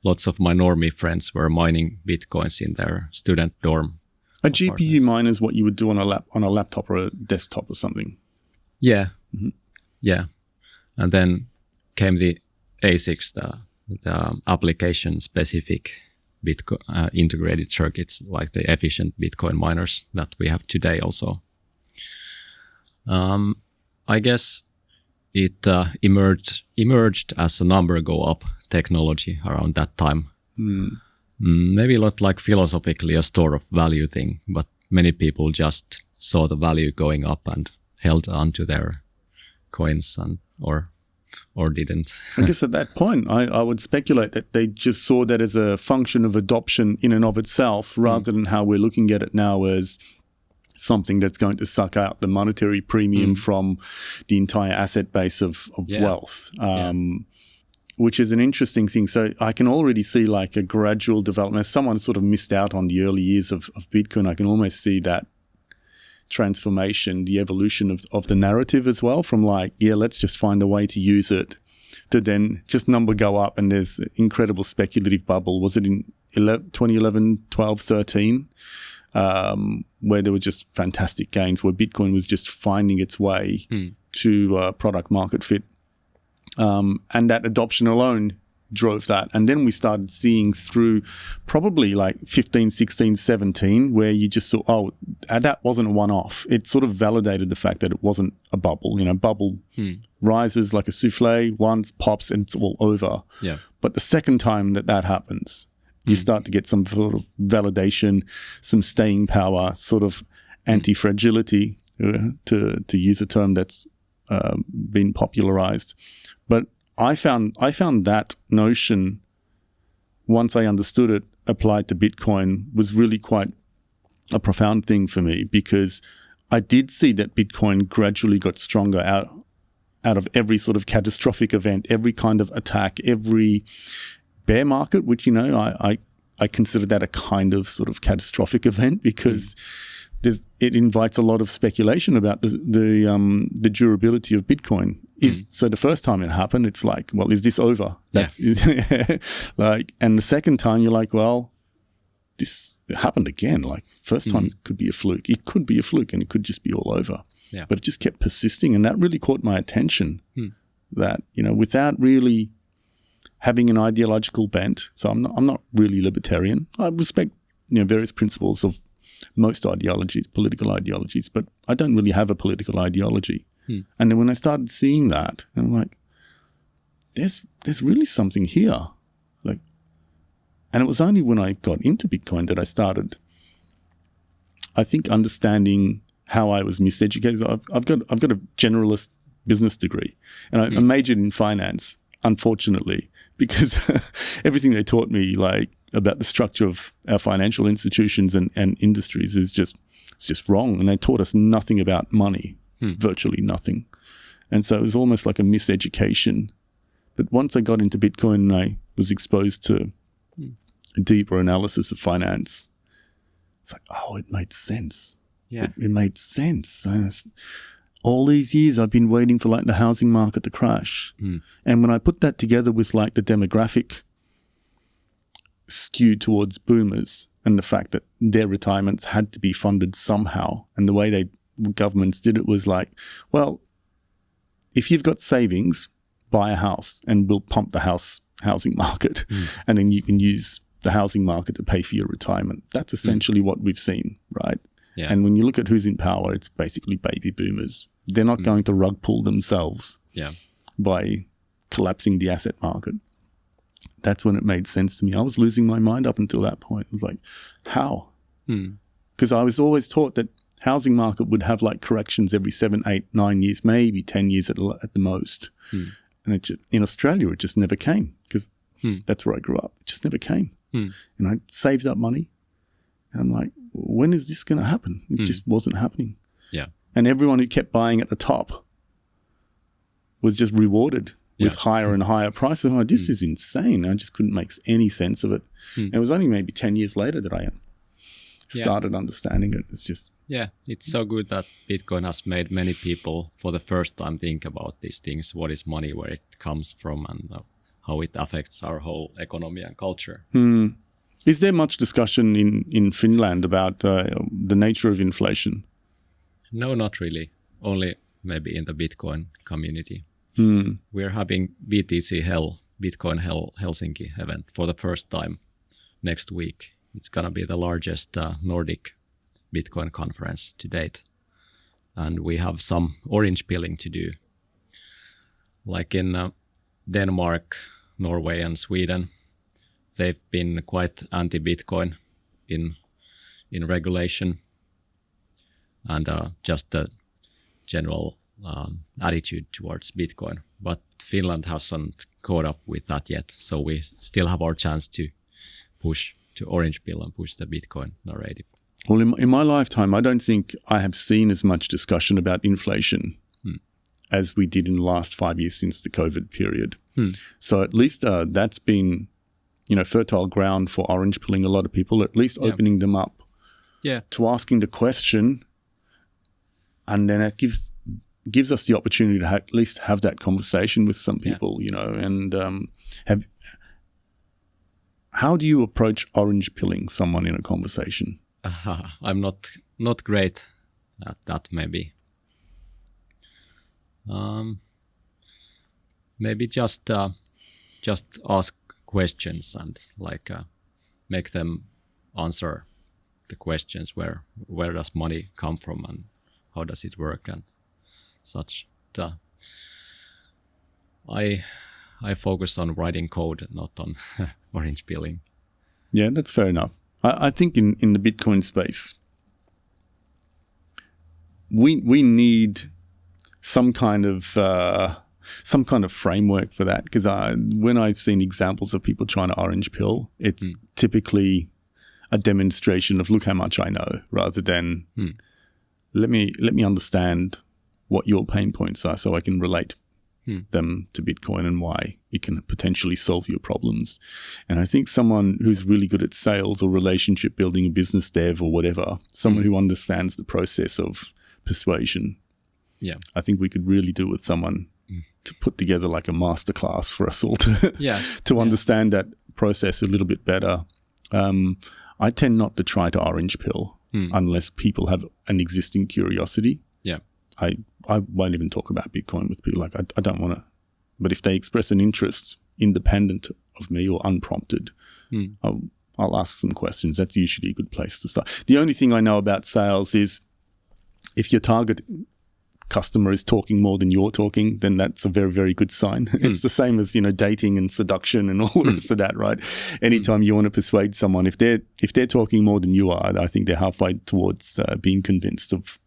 Speaker 2: Lots of my normie friends were mining Bitcoins in their student dorm.
Speaker 1: A GPU miner is what you would do on a laptop or a desktop or something.
Speaker 2: Yeah. Yeah. And then came the ASICs, the application-specific Bitcoin integrated circuits, like the efficient Bitcoin miners that we have today also. I guess it emerged as a number go up technology around that time. Maybe not like philosophically a store of value thing, but many people just saw the value going up and held on to their coins or didn't.
Speaker 1: I guess at that point, I would speculate that they just saw that as a function of adoption in and of itself, rather than how we're looking at it now as something that's going to suck out the monetary premium from the entire asset base of wealth, which is an interesting thing. So I can already see like a gradual development. As someone sort of missed out on the early years of Bitcoin, I can almost see that transformation, the evolution of the narrative as well, from like, let's just find a way to use it, to then just number go up and there's an incredible speculative bubble. Was it in 2011, 12, 13? Where there were just fantastic gains, where Bitcoin was just finding its way to product market fit. And that adoption alone drove that. And then we started seeing through probably like 15, 16, 17, where you just saw, that wasn't a one-off. It sort of validated the fact that it wasn't a bubble. Bubble rises like a souffle, once pops and it's all over.
Speaker 2: Yeah.
Speaker 1: But the second time that happens, you start to get some sort of validation, some staying power, sort of anti-fragility, to use a term that's been popularized. But I found that notion, once I understood it, applied to Bitcoin, was really quite a profound thing for me, because I did see that Bitcoin gradually got stronger out of every sort of catastrophic event, every kind of attack, every bear market, which, I consider that a kind of sort of catastrophic event, because it invites a lot of speculation about the durability of Bitcoin. So the first time it happened, it's like, well, is this over? That's and the second time you're like, well, this happened again. Like first time it could be a fluke. It could be a fluke and it could just be all over. Yeah. But it just kept persisting, and that really caught my attention. That, without really having an ideological bent. So I'm not really libertarian. I respect, various principles of most ideologies, political ideologies, but I don't really have a political ideology. And then when I started seeing that, I'm like, there's really something here. And it was only when I got into Bitcoin that I started, I think, understanding how I was miseducated. I've got a generalist business degree, and I majored in finance, unfortunately, because everything they taught me, like about the structure of our financial institutions and industries, it's just wrong. And they taught us nothing about money, virtually nothing. And so it was almost like a miseducation. But once I got into Bitcoin and I was exposed to a deeper analysis of finance, it's like, it made sense. Yeah, it made sense. All these years I've been waiting for like the housing market to crash. And when I put that together with like the demographic skewed towards boomers and the fact that their retirements had to be funded somehow. And the way governments did it was like, well, if you've got savings, buy a house and we'll pump the housing market. And then you can use the housing market to pay for your retirement. That's essentially what we've seen, right?
Speaker 2: Yeah.
Speaker 1: And when you look at who's in power, it's basically baby boomers. They're not going to rug pull themselves by collapsing the asset market. That's when it made sense to me. I was losing my mind up until that point. It was like, how? Because I was always taught that housing market would have like corrections every 7, 8, 9 years, maybe 10 years at the most. And in Australia, it just never came because that's where I grew up. It just never came. And I saved up money. And I'm like, when is this going to happen? It just wasn't happening.
Speaker 2: Yeah.
Speaker 1: And everyone who kept buying at the top was just rewarded with higher and higher prices. I'm like, this is insane. I just couldn't make any sense of it. And it was only maybe 10 years later that I started understanding it. It's just...
Speaker 2: Yeah, it's so good that Bitcoin has made many people for the first time think about these things. What is money, where it comes from, and how it affects our whole economy and culture.
Speaker 1: Is there much discussion in Finland about the nature of inflation?
Speaker 2: No, not really. Only maybe in the Bitcoin community. We're having BTC Hell, Bitcoin Hell Helsinki event for the first time next week. It's going to be the largest Nordic Bitcoin conference to date. And we have some orange pilling to do. Like in Denmark, Norway and Sweden, they've been quite anti-Bitcoin in regulation and just the general attitude towards Bitcoin. But Finland hasn't caught up with that yet. So we still have our chance to push to orange pill and push the Bitcoin narrative.
Speaker 1: Well, in my lifetime, I don't think I have seen as much discussion about inflation as we did in the last 5 years since the COVID period. So at least that's been, fertile ground for orange pilling a lot of people, at least opening them up to asking the question. And then it gives us the opportunity to at least have that conversation with some people, and how do you approach orange pilling someone in a conversation?
Speaker 2: I'm not great at that, maybe. Maybe just ask questions and make them answer the questions. Where does money come from and how does it work and such. I focus on writing code, not on orange pilling.
Speaker 1: Yeah, that's fair enough. I think in the Bitcoin space, we need some kind of framework for that, because when I've seen examples of people trying to orange pill, it's typically a demonstration of look how much I know, rather than let me understand what your pain points are so I can relate them to Bitcoin and why it can potentially solve your problems. And I think someone who's really good at sales or relationship building, a business dev or whatever, someone who understands the process of persuasion, I think we could really do with someone to put together like a masterclass for us all to understand that process a little bit better. I tend not to try to orange pill unless people have an existing curiosity. I won't even talk about Bitcoin with people. Like I don't want to, but if they express an interest independent of me or unprompted, I'll ask some questions. That's usually a good place to start. The only thing I know about sales is if your target customer is talking more than you're talking, then that's a very, very good sign. It's the same as, dating and seduction and all the rest of that, right? Anytime you want to persuade someone, if they're talking more than you are, I think they're halfway towards being convinced of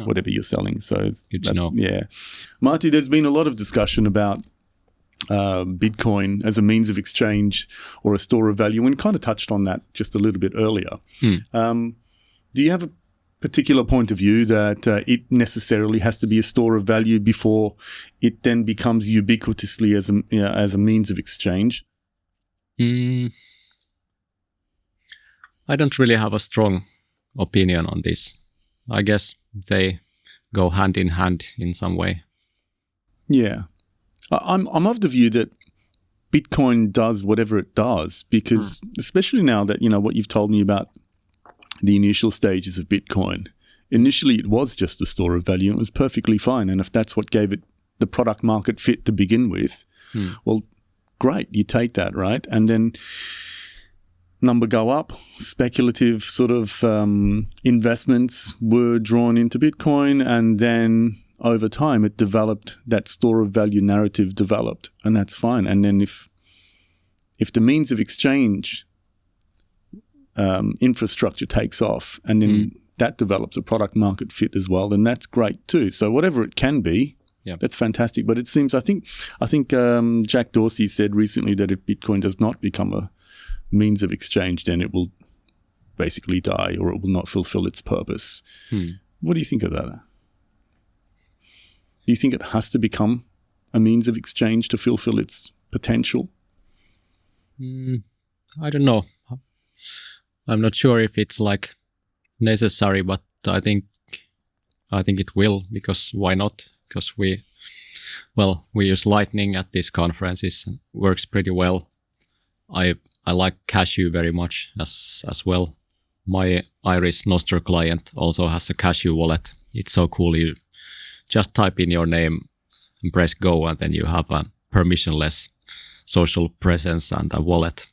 Speaker 1: whatever you're selling. So it's
Speaker 2: good to know.
Speaker 1: Yeah. Martti, there's been a lot of discussion about Bitcoin as a means of exchange or a store of value, and kind of touched on that just a little bit earlier. Do you have a particular point of view that it necessarily has to be a store of value before it then becomes ubiquitously as a means of exchange?
Speaker 2: I don't really have a strong opinion on this. I guess they go hand in hand in some way.
Speaker 1: Yeah. I'm of the view that Bitcoin does whatever it does because especially now that, what you've told me about the initial stages of Bitcoin. Initially, it was just a store of value. And it was perfectly fine. And if that's what gave it the product market fit to begin with, well, great, you take that, right? And then number go up, speculative sort of investments were drawn into Bitcoin, and then over time it developed, that store of value narrative developed, and that's fine. And then if the means of exchange infrastructure takes off, and then that develops a product market fit as well, then that's great too. So whatever it can be, that's fantastic. But it seems, I think Jack Dorsey said recently that if Bitcoin does not become a means of exchange, then it will basically die, or it will not fulfill its purpose. What do you think of that? Do you think it has to become a means of exchange to fulfill its potential?
Speaker 2: I don't know. I'm not sure if it's like necessary, but I think it will, because why not? Because we use Lightning at these conferences, and works pretty well. I like Cashu very much as well. My Iris Nostr client also has a Cashu wallet. It's so cool. You just type in your name and press go, and then you have a permissionless social presence and a wallet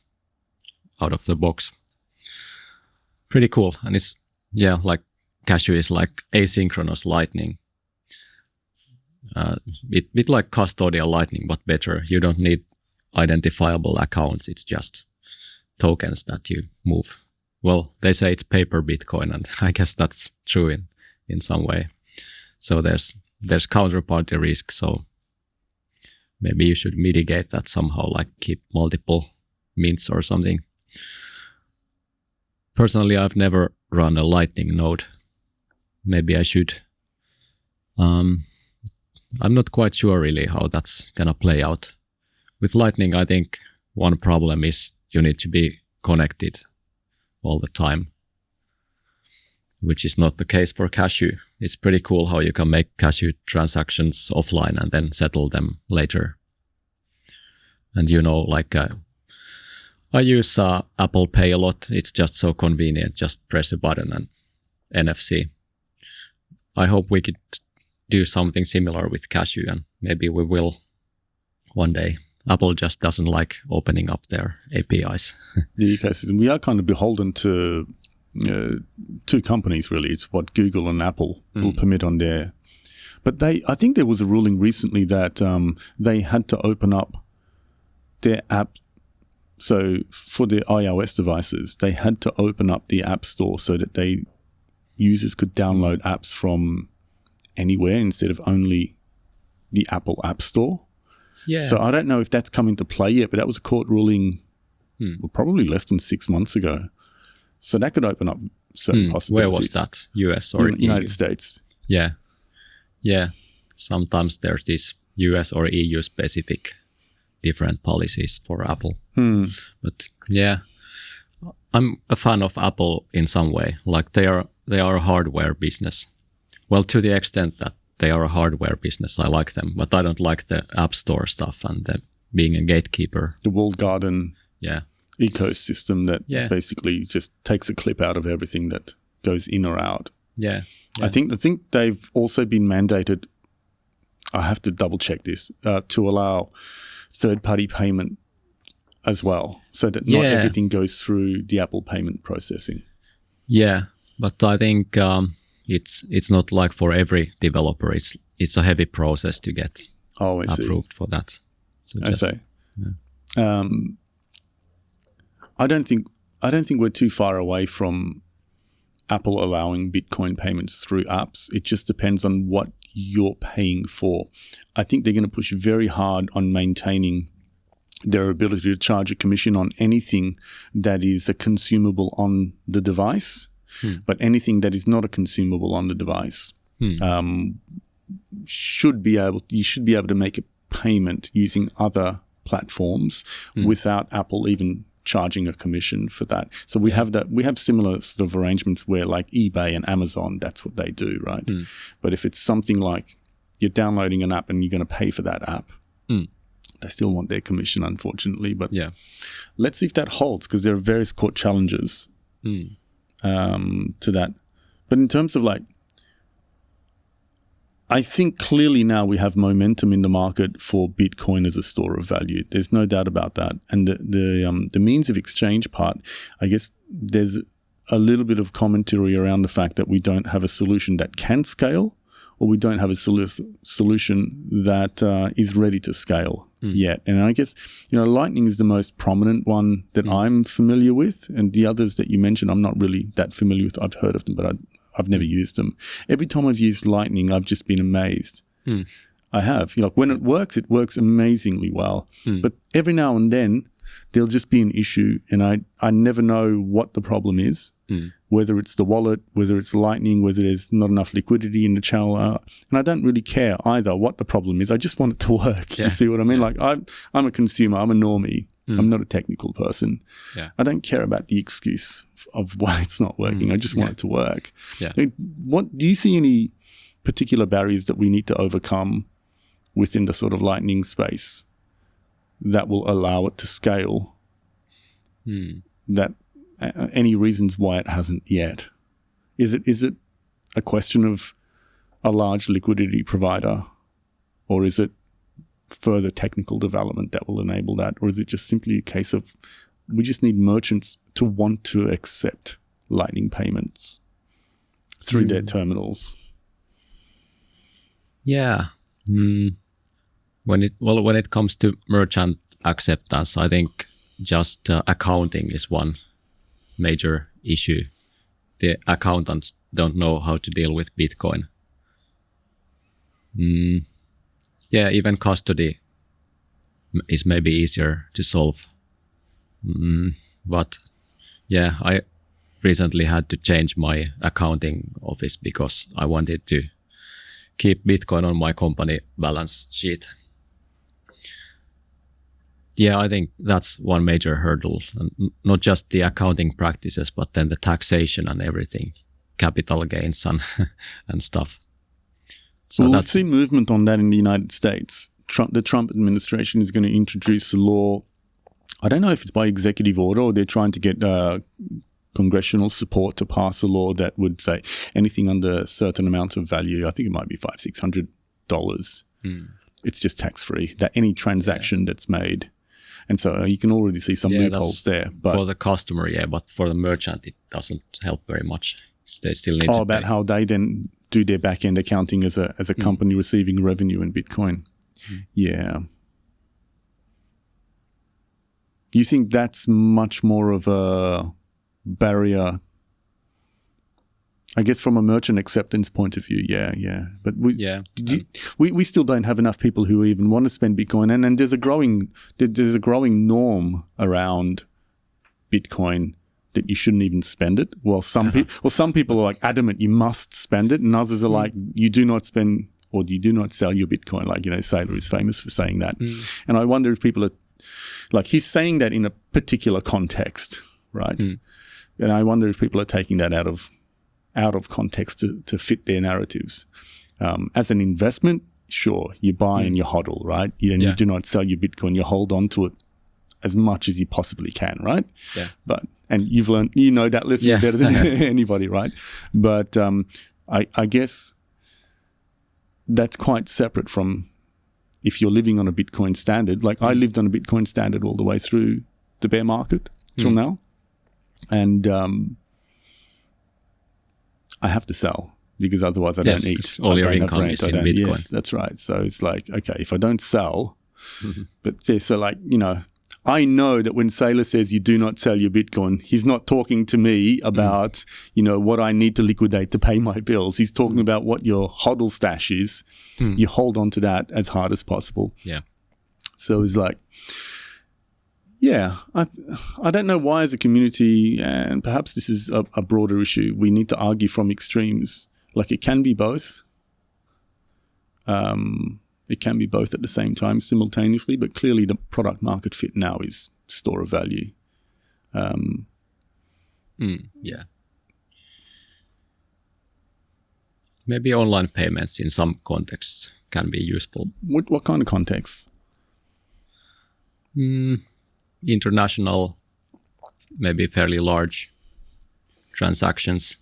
Speaker 2: out of the box. Pretty cool. And it's, like Cashu is like asynchronous Lightning. Bit like custodial Lightning, but better. You don't need identifiable accounts. It's just tokens that you move. Well, they say it's paper Bitcoin, and I guess that's true in some way. So there's counterparty risk. So maybe you should mitigate that somehow, like keep multiple mints or something. Personally, I've never run a Lightning node. Maybe I should. I'm not quite sure really how that's gonna play out. With Lightning, I think one problem is you need to be connected all the time, which is not the case for Cashu. It's pretty cool how you can make Cashu transactions offline and then settle them later. And I use Apple Pay a lot. It's just so convenient. Just press a button and NFC. I hope we could do something similar with Cashu, and maybe we will one day. Apple just doesn't like opening up their APIs.
Speaker 1: The ecosystem. We are kind of beholden to two companies, really. It's what Google and Apple will permit on there. But I think there was a ruling recently that they had to open up their app. So for their iOS devices, they had to open up the App Store so that users could download apps from anywhere instead of only the Apple App Store. Yeah. So I don't know if that's come into play yet, but that was a court ruling probably less than 6 months ago. So that could open up certain possibilities.
Speaker 2: Where was that? US or
Speaker 1: United States?
Speaker 2: Yeah. Sometimes there's this US or EU specific different policies for Apple. But yeah, I'm a fan of Apple in some way. Like they are a hardware business. Well, to the extent that they are a hardware business, I like them, but I don't like the App Store stuff and being a gatekeeper.
Speaker 1: The walled garden ecosystem that basically just takes a clip out of everything that goes in or out.
Speaker 2: Yeah.
Speaker 1: I think they've also been mandated, I have to double check this, to allow third-party payment as well, so that not everything goes through the Apple payment processing. Yeah,
Speaker 2: but I think it's not like for every developer. It's a heavy process to get approved for that. So
Speaker 1: I see. Yeah. I don't think we're too far away from Apple allowing Bitcoin payments through apps. It just depends on what you're paying for. I think they're going to push very hard on maintaining their ability to charge a commission on anything that is a consumable on the device, but anything that is not a consumable on the device you should be able to make a payment using other platforms without Apple even charging a commission for that. So we have similar sort of arrangements where like eBay and Amazon, that's what they do, right? But if it's something like you're downloading an app and you're going to pay for that app, they still want their commission, unfortunately. But let's see if that holds, because there are various court challenges to that. But in terms of like, I think clearly now we have momentum in the market for Bitcoin as a store of value. There's no doubt about that. And the means of exchange part, I guess there's a little bit of commentary around the fact that we don't have a solution that can scale, or we don't have a solution that is ready to scale yet. And I guess, Lightning is the most prominent one that I'm familiar with. And the others that you mentioned, I'm not really that familiar with. I've heard of them, but I've never used them. Every time I've used Lightning, I've just been amazed. I have. When it works amazingly well. But every now and then, there'll just be an issue, and I never know what the problem is, whether it's the wallet, whether it's Lightning, whether there's not enough liquidity in the channel. And I don't really care either what the problem is. I just want it to work. Yeah. You see what I mean? Like, I'm a consumer. I'm a normie. I'm not a technical person. Yeah. I don't care about the excuse of why it's not working. I just want it to work. Yeah. What do you see any particular barriers that we need to overcome within the sort of Lightning space that will allow it to scale? That any reasons why it hasn't yet? Is it a question of a large liquidity provider, or is it further technical development that will enable that, or is it just simply a case of we just need merchants to want to accept Lightning payments through their terminals?
Speaker 2: Yeah. When it comes to merchant acceptance, I think just accounting is one major issue. The accountants don't know how to deal with Bitcoin. Yeah, even custody is maybe easier to solve. But yeah, I recently had to change my accounting office because I wanted to keep Bitcoin on my company balance sheet. Yeah, I think that's one major hurdle, and not just the accounting practices, but then the taxation and everything, capital gains and stuff.
Speaker 1: So we've seen movement on that in the United States. The Trump administration is going to introduce a law. I don't know if it's by executive order or they're trying to get congressional support to pass a law that would say anything under a certain amount of value. I think it might be $500-$600. It's just tax-free. That any transaction that's made. And so you can already see some loopholes there. But
Speaker 2: for the customer, but for the merchant, it doesn't help very much. They still need to
Speaker 1: about
Speaker 2: pay.
Speaker 1: How they then do their back-end accounting as a company receiving revenue in Bitcoin. Yeah. You think that's much more of a barrier, I guess, from a merchant acceptance point of view? Yeah. But we still don't have enough people who even want to spend Bitcoin, and there's a growing norm around Bitcoin that you shouldn't even spend it. Well, some people are like adamant you must spend it, and others are like you do not spend or you do not sell your Bitcoin. Like, Saylor is famous for saying that. And I wonder if people are like, he's saying that in a particular context, right? And I wonder if people are taking that out of context to fit their narratives. As an investment, sure, you buy and you hodl, right? You do not sell your Bitcoin. You hold on to it as much as you possibly can, right? Yeah. And you've learned, that lesson better than anybody, right? But I guess that's quite separate from if you're living on a Bitcoin standard. Like I lived on a Bitcoin standard all the way through the bear market till now. And I have to sell because otherwise I don't eat.
Speaker 2: All your income is in Bitcoin.
Speaker 1: Yes, that's right. So it's like, okay, if I don't sell, but so like, I know that when Saylor says you do not sell your Bitcoin, he's not talking to me about, what I need to liquidate to pay my bills. He's talking about what your hodl stash is. You hold on to that as hard as possible.
Speaker 2: Yeah.
Speaker 1: So it's like, I don't know why as a community, and perhaps this is a broader issue, we need to argue from extremes. Like it can be both. It can be both at the same time simultaneously, but clearly the product market fit now is store of value.
Speaker 2: Yeah. Maybe online payments in some contexts can be useful.
Speaker 1: What kind of contexts?
Speaker 2: International, maybe fairly large transactions.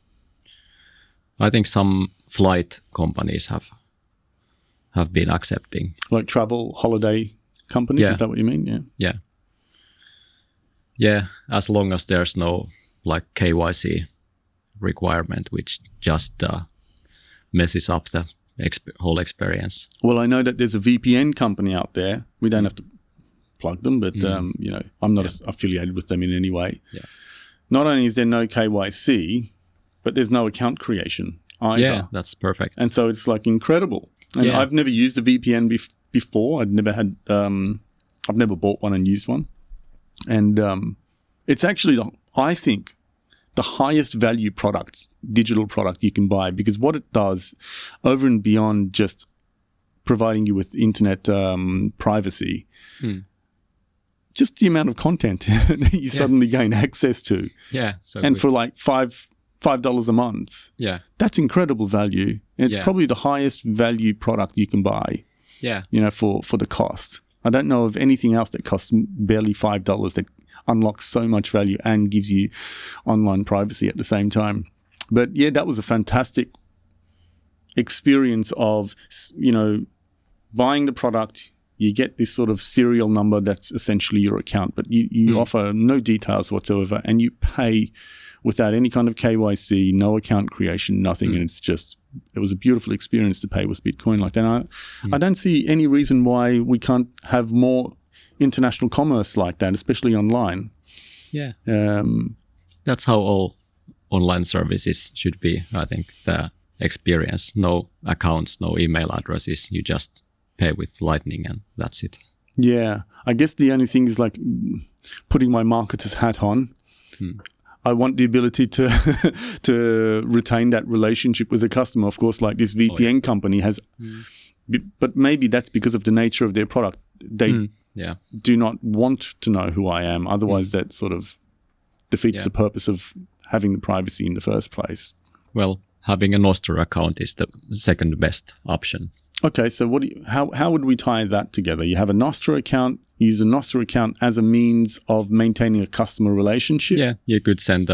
Speaker 2: I think some flight companies have been accepting.
Speaker 1: Like travel holiday companies,
Speaker 2: Yeah.
Speaker 1: is that what you mean? Yeah.
Speaker 2: Yeah, as long as there's no like KYC requirement, which just messes up the whole experience.
Speaker 1: Well, I know that there's a VPN company out there. We don't have to plug them, but I'm not affiliated with them in any way.
Speaker 2: Yeah.
Speaker 1: Not only is there no KYC, but there's no account creation either.
Speaker 2: Yeah, that's perfect.
Speaker 1: And so it's like incredible. And I've never used a VPN before. I've never bought one and used one. And it's actually, I think, the highest value digital product you can buy, because what it does over and beyond just providing you with internet privacy, just the amount of content that you suddenly gain access to.
Speaker 2: Yeah. So
Speaker 1: and for like $5 a month, that's incredible value. And it's probably the highest value product you can buy.
Speaker 2: Yeah.
Speaker 1: For the cost. I don't know of anything else that costs barely $5 that unlocks so much value and gives you online privacy at the same time. But yeah, that was a fantastic experience of, buying the product. You get this sort of serial number that's essentially your account, but you offer no details whatsoever, and you pay without any kind of KYC, no account creation, nothing. And it was a beautiful experience to pay with Bitcoin like that. I don't see any reason why we can't have more international commerce like that, especially online.
Speaker 2: Yeah. That's how all online services should be, I think, the experience. No accounts, no email addresses. You just pay with Lightning and that's it.
Speaker 1: Yeah. I guess the only thing is like putting my marketer's hat on. I want the ability to retain that relationship with the customer. Of course, like this VPN company has, but maybe that's because of the nature of their product. They do not want to know who I am. Otherwise, that sort of defeats the purpose of having the privacy in the first place.
Speaker 2: Well, having a Nostr account is the second best option.
Speaker 1: Okay, so how would we tie that together? You have a Nostr account. Use a Nostr account as a means of maintaining a customer relationship.
Speaker 2: Yeah, you could send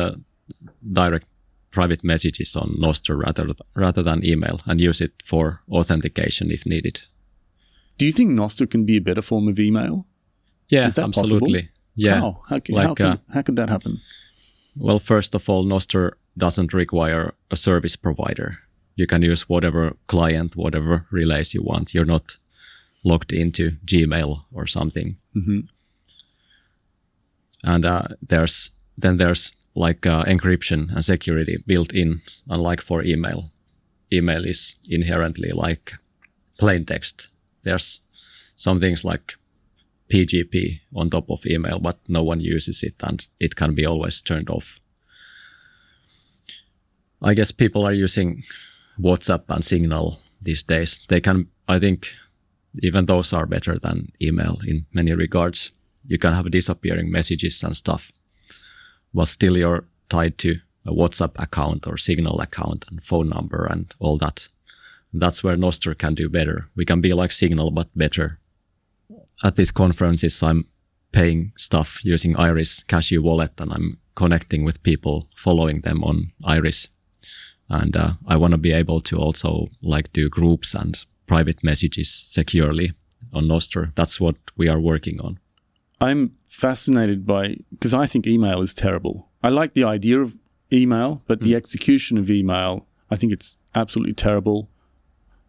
Speaker 2: direct private messages on Nostr rather than email and use it for authentication if needed. Do
Speaker 1: you think Nostr can be a better form of email?
Speaker 2: Yeah,
Speaker 1: is that
Speaker 2: absolutely.
Speaker 1: Possible?
Speaker 2: Yeah.
Speaker 1: How could that happen?
Speaker 2: Well, first of all, Nostr doesn't require a service provider. You can use whatever client, whatever relays you want. You're not logged into Gmail or something. And there's like encryption and security built in, unlike for email. Email is inherently like plain text. There's some things like PGP on top of email, but no one uses it and it can be always turned off. I guess people are using WhatsApp and Signal these days. I think even those are better than email in many regards. You can have disappearing messages and stuff, but still you're tied to a WhatsApp account or Signal account and phone number and all that. That's where Nostr can do better. We can be like Signal, but better. At these conferences, I'm paying stuff using Iris Cashu wallet, and I'm connecting with people, following them on Iris. And I want to be able to also like do groups and private messages securely on Nostr. That's what we are working on.
Speaker 1: I'm fascinated because I think email is terrible. I like the idea of email, but the execution of email, I think it's absolutely terrible.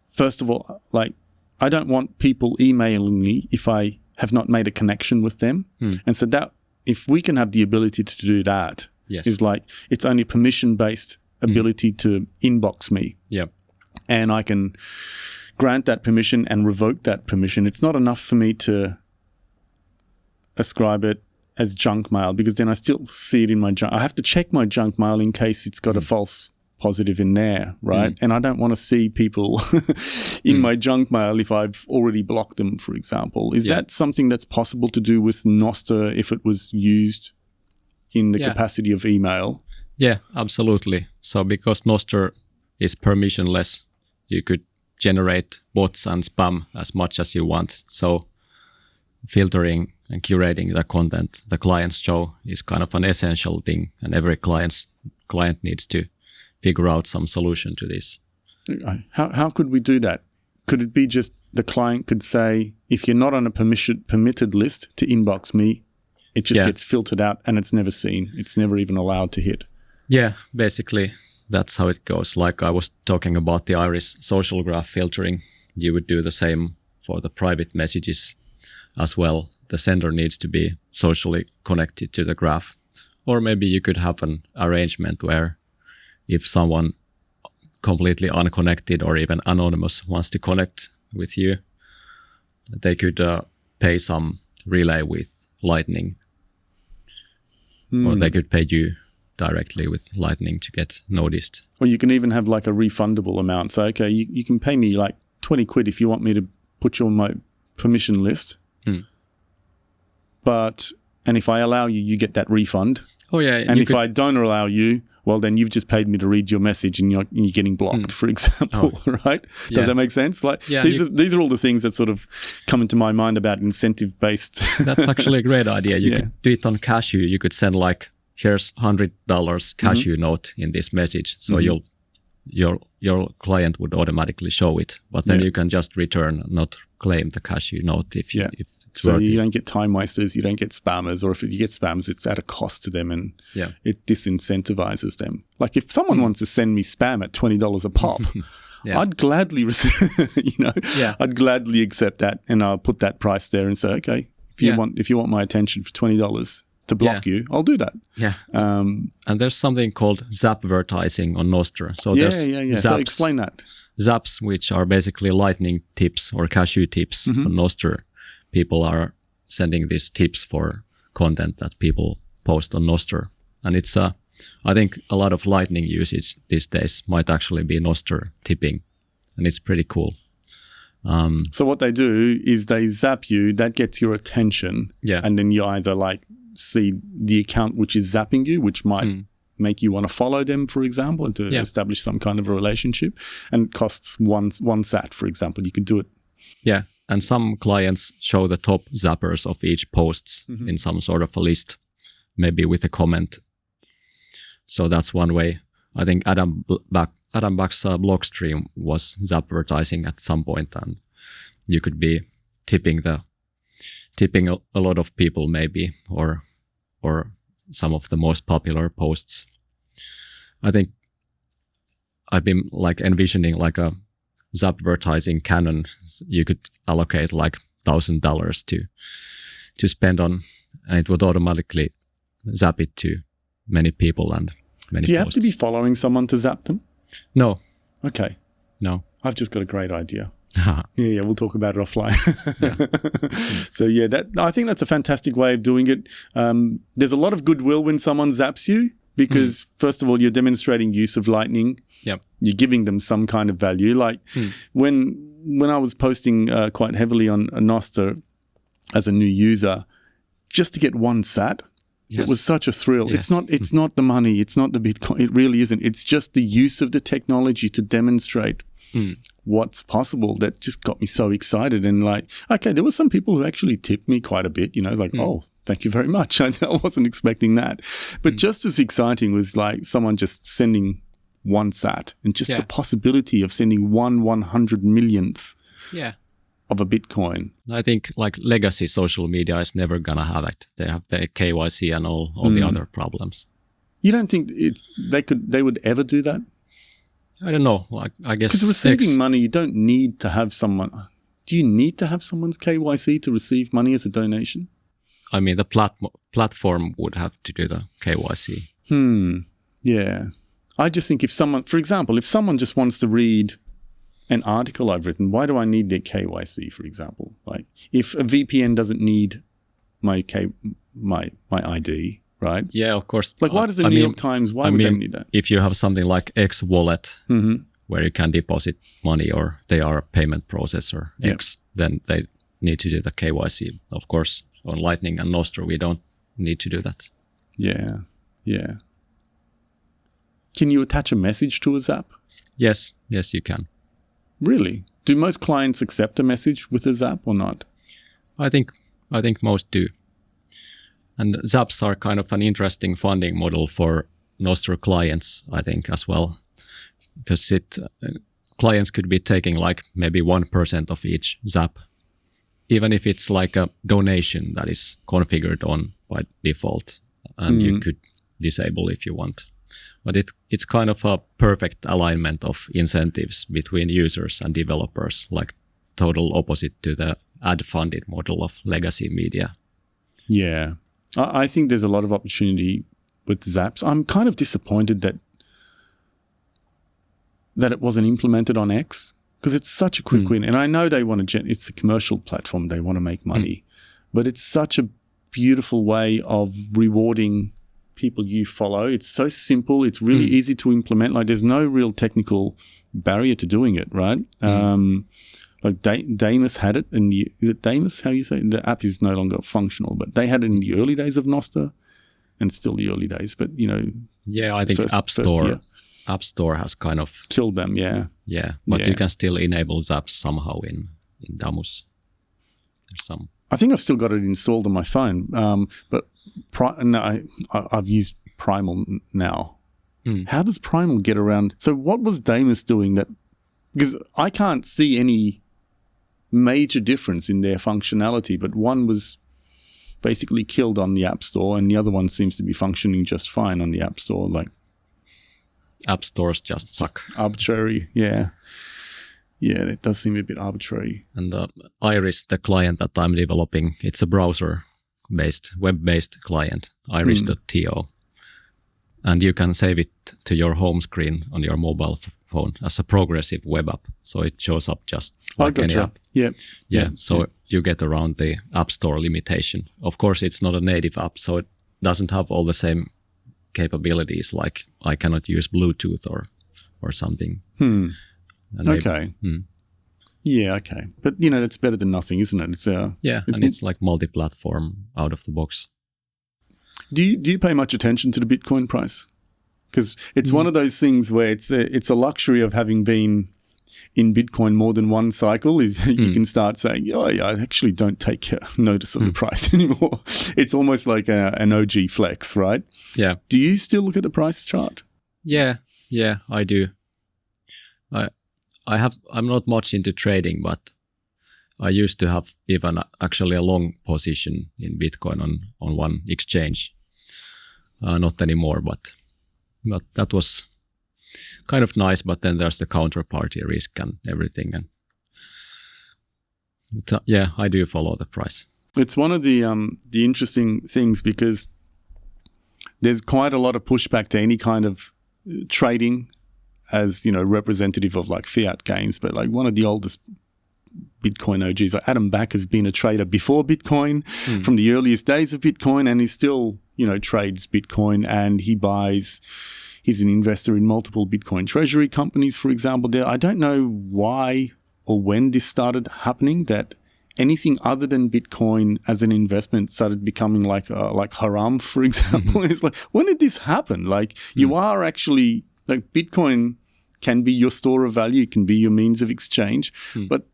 Speaker 1: First of all, like, I don't want people emailing me if I have not made a connection with them. And so that if we can have the ability to do that, is like, it's only permission-based ability to inbox me.
Speaker 2: Yep.
Speaker 1: And I can grant that permission and revoke that permission. It's not enough for me to ascribe it as junk mail, because then I still see it in my junk. I have to check my junk mail in case it's got a false positive in there, right? And I don't want to see people in my junk mail if I've already blocked them, for example. Is that something that's possible to do with Nostr if it was used in the capacity of email?
Speaker 2: Yeah, absolutely. So because Nostr is permissionless, you could generate bots and spam as much as you want. So filtering and curating the content the clients show is kind of an essential thing, and every client client needs to figure out some solution to this.
Speaker 1: How could we do that? Could it be just the client could say, if you're not on a permitted list to inbox me, it just gets filtered out and it's never seen. It's never even allowed to hit.
Speaker 2: Yeah, basically that's how it goes. Like I was talking about the Iris social graph filtering, you would do the same for the private messages as well. The sender needs to be socially connected to the graph. Or maybe you could have an arrangement where if someone completely unconnected or even anonymous wants to connect with you, they could pay some relay with Lightning. Or they could pay you directly with Lightning to get noticed.
Speaker 1: Or you can even have like a refundable amount. So, okay, you can pay me like 20 quid if you want me to put you on my permission list. And if I allow you, you get that refund.
Speaker 2: Oh yeah.
Speaker 1: And if I don't allow you, well, then you've just paid me to read your message and you're getting blocked, for example, right? Does that make sense? Like these are all the things that sort of come into my mind about incentive-based.
Speaker 2: That's actually a great idea. You could do it on Cashu. You could send like, here's $100 Cashu note in this message. So your client would automatically show it, but then you can just return, not claim the Cashu note if it's
Speaker 1: so
Speaker 2: worth
Speaker 1: you
Speaker 2: it.
Speaker 1: don't get time wasters, you don't get spammers, or if you get spammers, it's at a cost to them and it disincentivizes them. Like if someone wants to send me spam at $20 a pop, I'd gladly I'd gladly accept that, and I'll put that price there and say, okay, if you want my attention for $20 to block you, I'll do that.
Speaker 2: Yeah. And there's something called Zapvertising on Nostr. So there's Zaps,
Speaker 1: so explain that.
Speaker 2: Zaps, which are basically Lightning tips or Cashu tips on Nostr. People are sending these tips for content that people post on Nostr. And it's, I think a lot of Lightning usage these days might actually be Nostr tipping. And it's pretty cool.
Speaker 1: So what they do is they zap you, that gets your attention.
Speaker 2: Yeah.
Speaker 1: And then you either like see the account which is zapping you, which might make you want to follow them, for example, to establish some kind of a relationship. And it costs one sat, for example. You could do it.
Speaker 2: Yeah. And some clients show the top zappers of each posts in some sort of a list, maybe with a comment. So that's one way. I think Adam Back's blog stream was Zapvertising at some point, and you could be tipping a lot of people maybe, or some of the most popular posts. I think I've been like envisioning like a Zapvertising canon. You could allocate like $1,000 to spend on, and it would automatically zap it to many people and many
Speaker 1: Do you
Speaker 2: posts.
Speaker 1: have to be following someone to zap them?
Speaker 2: No.
Speaker 1: Okay.
Speaker 2: No.
Speaker 1: I've just got a great idea. Yeah, we'll talk about it offline. So I think that's a fantastic way of doing it. There's a lot of goodwill when someone zaps you because first of all, you're demonstrating use of Lightning.
Speaker 2: Yep.
Speaker 1: You're giving them some kind of value. Like when I was posting quite heavily on Nostr as a new user, just to get one sat, it was such a thrill.
Speaker 2: Yes.
Speaker 1: It's not the money. It's not the Bitcoin. It really isn't. It's just the use of the technology to demonstrate what's possible that just got me so excited. And like, okay, there were some people who actually tipped me quite a bit, like, oh, thank you very much. I wasn't expecting that. But just as exciting was like someone just sending one sat and just the possibility of sending 1/100 millionth of a Bitcoin.
Speaker 2: I think like legacy social media is never gonna have it. They have the KYC and all the other problems.
Speaker 1: You don't think they would ever do that?
Speaker 2: I don't know. Like, I guess
Speaker 1: because receiving money, you don't need to have someone. Do you need to have someone's KYC to receive money as a donation?
Speaker 2: I mean, the platform would have to do the KYC.
Speaker 1: Yeah. I just think if someone, for example, if someone just wants to read an article I've written, why do I need their KYC, for example? Like if a VPN doesn't need my ID, right?
Speaker 2: Yeah, of course.
Speaker 1: Like why does the New York Times, why would they need that?
Speaker 2: If you have something like X wallet where you can deposit money or they are a payment processor X, then they need to do the KYC. Of course, on Lightning and Nostr, we don't need to do that.
Speaker 1: Yeah, yeah. Can you attach a message to a zap?
Speaker 2: Yes, you can.
Speaker 1: Really? Do most clients accept a message with a zap or not?
Speaker 2: I think most do. And zaps are kind of an interesting funding model for Nostr clients, I think, as well, because clients could be taking like maybe 1% of each Zap, even if it's like a donation that is configured on by default, and you could disable if you want. But it's kind of a perfect alignment of incentives between users and developers, like total opposite to the ad-funded model of legacy media.
Speaker 1: Yeah. I think there's a lot of opportunity with Zaps. I'm kind of disappointed that it wasn't implemented on X, because it's such a quick win. And I know they want to, it's a commercial platform, they want to make money, but it's such a beautiful way of rewarding people you follow. It's so simple. It's really easy to implement. Like there's no real technical barrier to doing it, right? Like Damus had it is it Damus? How you say it? The app is no longer functional, but they had it in the early days of Nostr, and it's still the early days. But
Speaker 2: yeah, I think App Store has kind of
Speaker 1: killed them. Yeah,
Speaker 2: but you can still enable Zaps somehow in Damus. There's some.
Speaker 1: I think I've still got it installed on my phone, but I've used Primal now. How does Primal get around? So what was Damus doing that? Because I can't see any major difference in their functionality, but one was basically killed on the App Store, and the other one seems to be functioning just fine on the App Store. Like
Speaker 2: App Stores just suck.
Speaker 1: Arbitrary, yeah. Yeah, it does seem a bit arbitrary.
Speaker 2: And Iris, the client that I'm developing, it's a browser-based, web-based client, iris.to. And you can save it to your home screen on your mobile phone as a progressive web app. So it shows up just like any app.
Speaker 1: Yeah.
Speaker 2: So you get around the App Store limitation. Of course, it's not a native app, so it doesn't have all the same capabilities, like I cannot use Bluetooth or something.
Speaker 1: Okay. Yeah, okay. But, it's better than nothing, isn't it?
Speaker 2: It's like multi-platform out of the box.
Speaker 1: Do you pay much attention to the Bitcoin price? Because it's one of those things where it's a luxury of having been in Bitcoin more than one cycle. Is you can start saying, oh yeah, I actually don't take notice of the price anymore. It's almost like an OG flex, right?
Speaker 2: Yeah.
Speaker 1: Do you still look at the price chart?
Speaker 2: Yeah, I do. I'm not much into trading, but I used to have even actually a long position in Bitcoin on one exchange. Not anymore, but that was kind of nice. But then there's the counterparty risk and everything. But I do follow the price.
Speaker 1: It's one of the interesting things, because there's quite a lot of pushback to any kind of trading as, representative of like fiat games. But like one of the oldest Bitcoin OGs, like Adam Back, has been a trader before Bitcoin, from the earliest days of Bitcoin, and he still, trades Bitcoin, and he's an investor in multiple Bitcoin treasury companies, for example. I don't know why or when this started happening, that anything other than Bitcoin as an investment started becoming like haram, for example. It's like, when did this happen? Like you are actually, like Bitcoin can be your store of value, it can be your means of exchange, but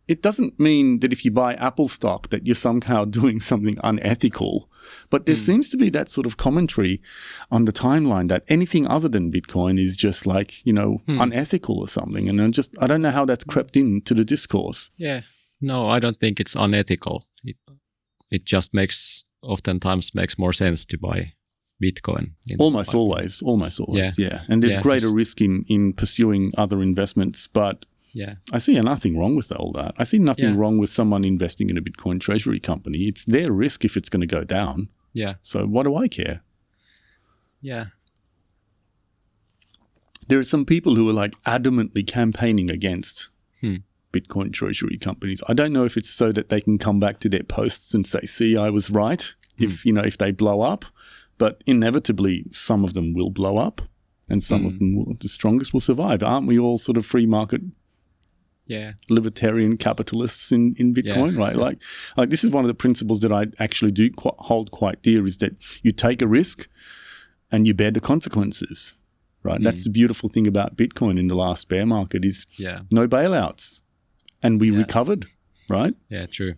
Speaker 1: it doesn't mean that if you buy Apple stock that you're somehow doing something unethical. But there seems to be that sort of commentary on the timeline that anything other than Bitcoin is just like, unethical or something. And I don't know how that's crept into the discourse. Yeah.
Speaker 2: No, I don't think it's unethical. It just oftentimes makes more sense to buy Bitcoin.
Speaker 1: Almost always. Yeah. And there's greater risk in pursuing other investments, but I see nothing wrong with all that. I see nothing wrong with someone investing in a Bitcoin treasury company. It's their risk if it's going to go down.
Speaker 2: Yeah.
Speaker 1: So what do I care?
Speaker 2: Yeah.
Speaker 1: There are some people who are like adamantly campaigning against Bitcoin treasury companies. I don't know if it's so that they can come back to their posts and say, see, I was right, if they blow up. But inevitably, some of them will blow up, and some of them, the strongest, will survive. Aren't we all sort of free market libertarian capitalists in Bitcoin, right? Like this is one of the principles that I actually do hold quite dear, is that you take a risk and you bear the consequences, right? That's the beautiful thing about Bitcoin in the last bear market, is no bailouts, and we recovered, right?
Speaker 2: Yeah, true.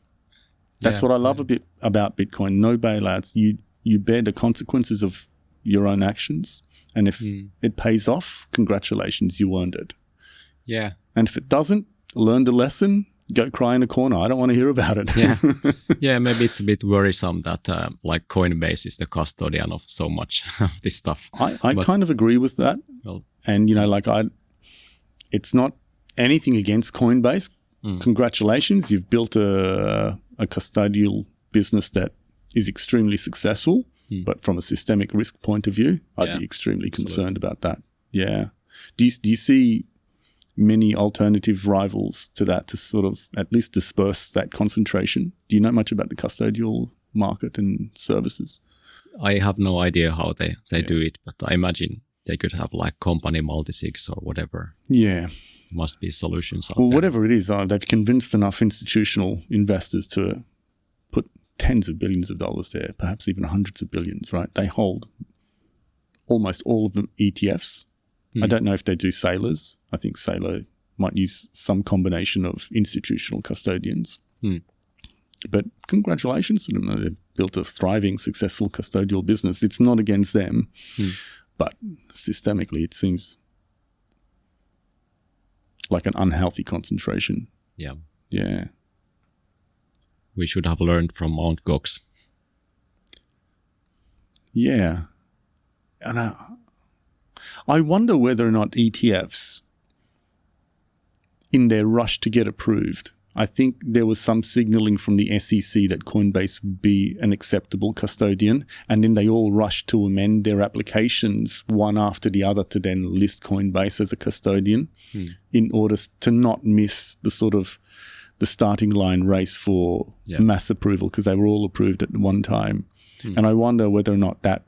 Speaker 1: That's what I love a bit about Bitcoin. No bailouts. You bear the consequences of your own actions. And if it pays off, congratulations, you earned it.
Speaker 2: Yeah.
Speaker 1: And if it doesn't, learn the lesson, go cry in a corner. I don't want to hear about it.
Speaker 2: Yeah. Yeah, maybe it's a bit worrisome that like Coinbase is the custodian of so much of this stuff.
Speaker 1: I kind of agree with that.
Speaker 2: Well,
Speaker 1: And, it's not anything against Coinbase. Congratulations, you've built a custodial business that is extremely successful. But from a systemic risk point of view, I'd be extremely concerned about that. Yeah. Do you see many alternative rivals to that to sort of at least disperse that concentration? Do you know much about the custodial market and services?
Speaker 2: I have no idea how they do it, but I imagine they could have like company multisigs or whatever.
Speaker 1: Yeah.
Speaker 2: Must be solutions out
Speaker 1: Well,
Speaker 2: there.
Speaker 1: whatever it is, they've convinced enough institutional investors to put tens of billions of dollars there, perhaps even hundreds of billions, right? They hold almost all of them ETFs. I don't know if they do sailors. I think Sailor might use some combination of institutional custodians. But congratulations to them. They've built a thriving, successful custodial business. It's not against them, but systemically it seems like an unhealthy concentration.
Speaker 2: Yeah.
Speaker 1: Yeah.
Speaker 2: We should have learned from Mt. Gox.
Speaker 1: Yeah. And I wonder whether or not ETFs, in their rush to get approved, I think there was some signaling from the SEC that Coinbase would be an acceptable custodian, and then they all rushed to amend their applications one after the other to then list Coinbase as a custodian in order to not miss the sort of the starting line race for mass approval, because they were all approved at one time. And I wonder whether or not that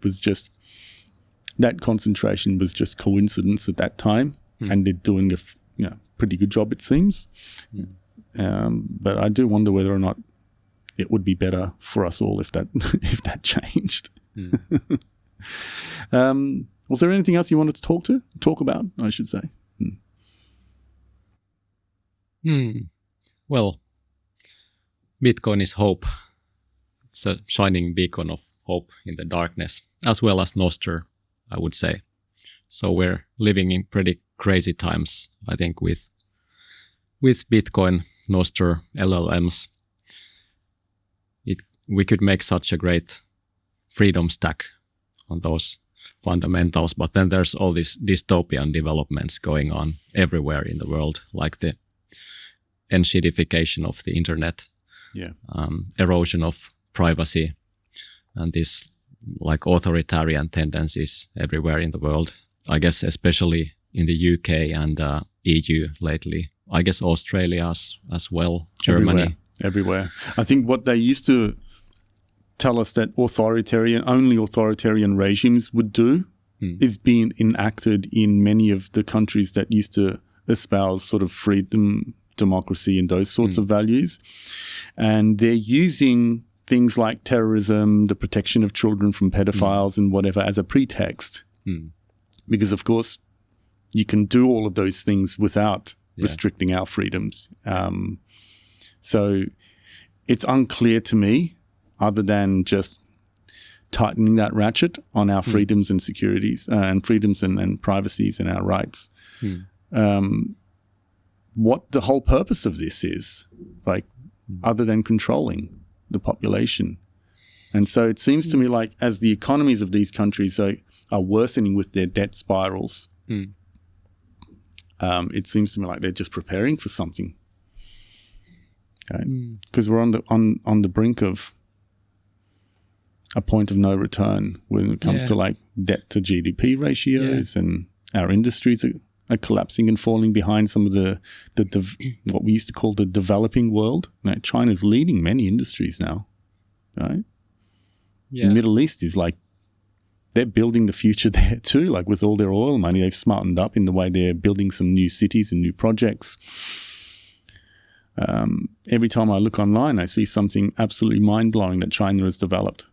Speaker 1: concentration was just coincidence at that time, and they're doing a pretty good job, it seems. But I do wonder whether or not it would be better for us all if that changed. Was there anything else you wanted to talk about, I should say?
Speaker 2: Well, Bitcoin is hope. It's a shining beacon of hope in the darkness, as well as Nostr, I would say. So we're living in pretty crazy times, I think, with Bitcoin, Nostr, LLMs. We could make such a great freedom stack on those fundamentals, but then there's all these dystopian developments going on everywhere in the world, like the enshittification of the internet, erosion of privacy, and this like authoritarian tendencies everywhere in the world. I guess especially in the UK and EU lately. I guess Australia as well, Germany.
Speaker 1: Everywhere. I think what they used to tell us that only authoritarian regimes would do is being enacted in many of the countries that used to espouse sort of freedom, democracy, and those sorts of values. And they're using things like terrorism, the protection of children from pedophiles and whatever as a pretext. Because, of course, you can do all of those things without restricting our freedoms. So it's unclear to me, other than just tightening that ratchet on our freedoms and securities and freedoms and privacies and our rights, what the whole purpose of this is, like, other than controlling the population. And so it seems to me like as the economies of these countries are worsening with their debt spirals, it seems to me like they're just preparing for something. Because we're on the brink of a point of no return when it comes to like debt to GDP ratios, and our industries are collapsing and falling behind some of the what we used to call the developing world. China's leading many industries now, right? The Middle East is like, they're building the future there too, like with all their oil money. They've smartened up in the way they're building some new cities and new projects. Every time I look online, I see something absolutely mind-blowing that China has developed,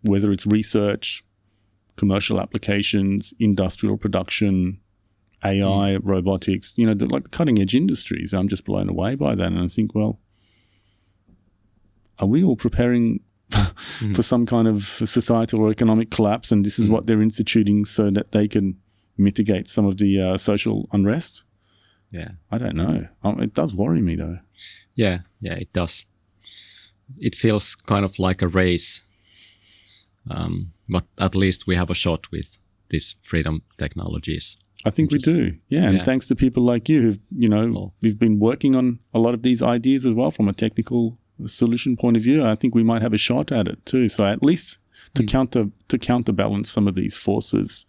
Speaker 1: whether it's research, commercial applications, industrial production, AI, robotics, like cutting-edge industries. I'm just blown away by that. And I think, well, are we all preparing for some kind of societal or economic collapse, and this is what they're instituting so that they can mitigate some of the social unrest.
Speaker 2: Yeah.
Speaker 1: I don't know. It does worry me, though.
Speaker 2: Yeah, it does. It feels kind of like a race, but at least we have a shot with these freedom technologies.
Speaker 1: I think we do, and thanks to people like you who've, we've been working on a lot of these ideas as well from a technical solution point of view. I think we might have a shot at it too. So at least to counterbalance some of these forces,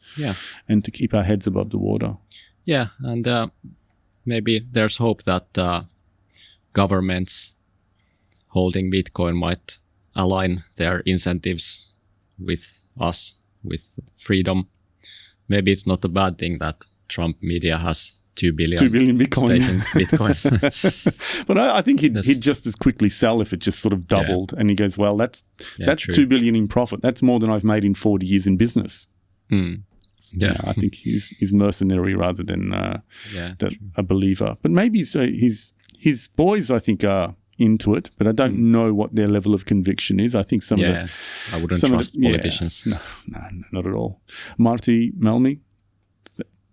Speaker 1: and to keep our heads above the water. Yeah,
Speaker 2: and maybe there's hope that governments holding Bitcoin might align their incentives with us, with freedom. Maybe it's not a bad thing that Trump media has 2 billion
Speaker 1: Bitcoin.
Speaker 2: Stake in Bitcoin.
Speaker 1: But I think he'd just as quickly sell if it just sort of doubled. And he goes, well, that's
Speaker 2: true.
Speaker 1: 2 billion in profit. That's more than I've made in 40 years in business.
Speaker 2: Yeah,
Speaker 1: I think he's mercenary rather than a believer. But maybe so his boys, I think, are into it, but I don't know what their level of conviction is. I think some of the...
Speaker 2: I wouldn't trust politicians.
Speaker 1: No, not at all. Martti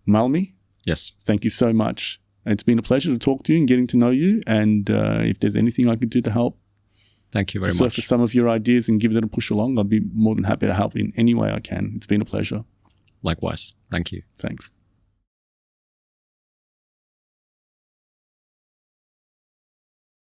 Speaker 1: Malmi?
Speaker 2: Yes.
Speaker 1: Thank you so much. It's been a pleasure to talk to you and getting to know you. And if there's anything I could do to help,
Speaker 2: thank you very much.
Speaker 1: Surface some of your ideas and give it a push along, I'd be more than happy to help in any way I can. It's been a pleasure.
Speaker 2: Likewise. Thank you.
Speaker 1: Thanks.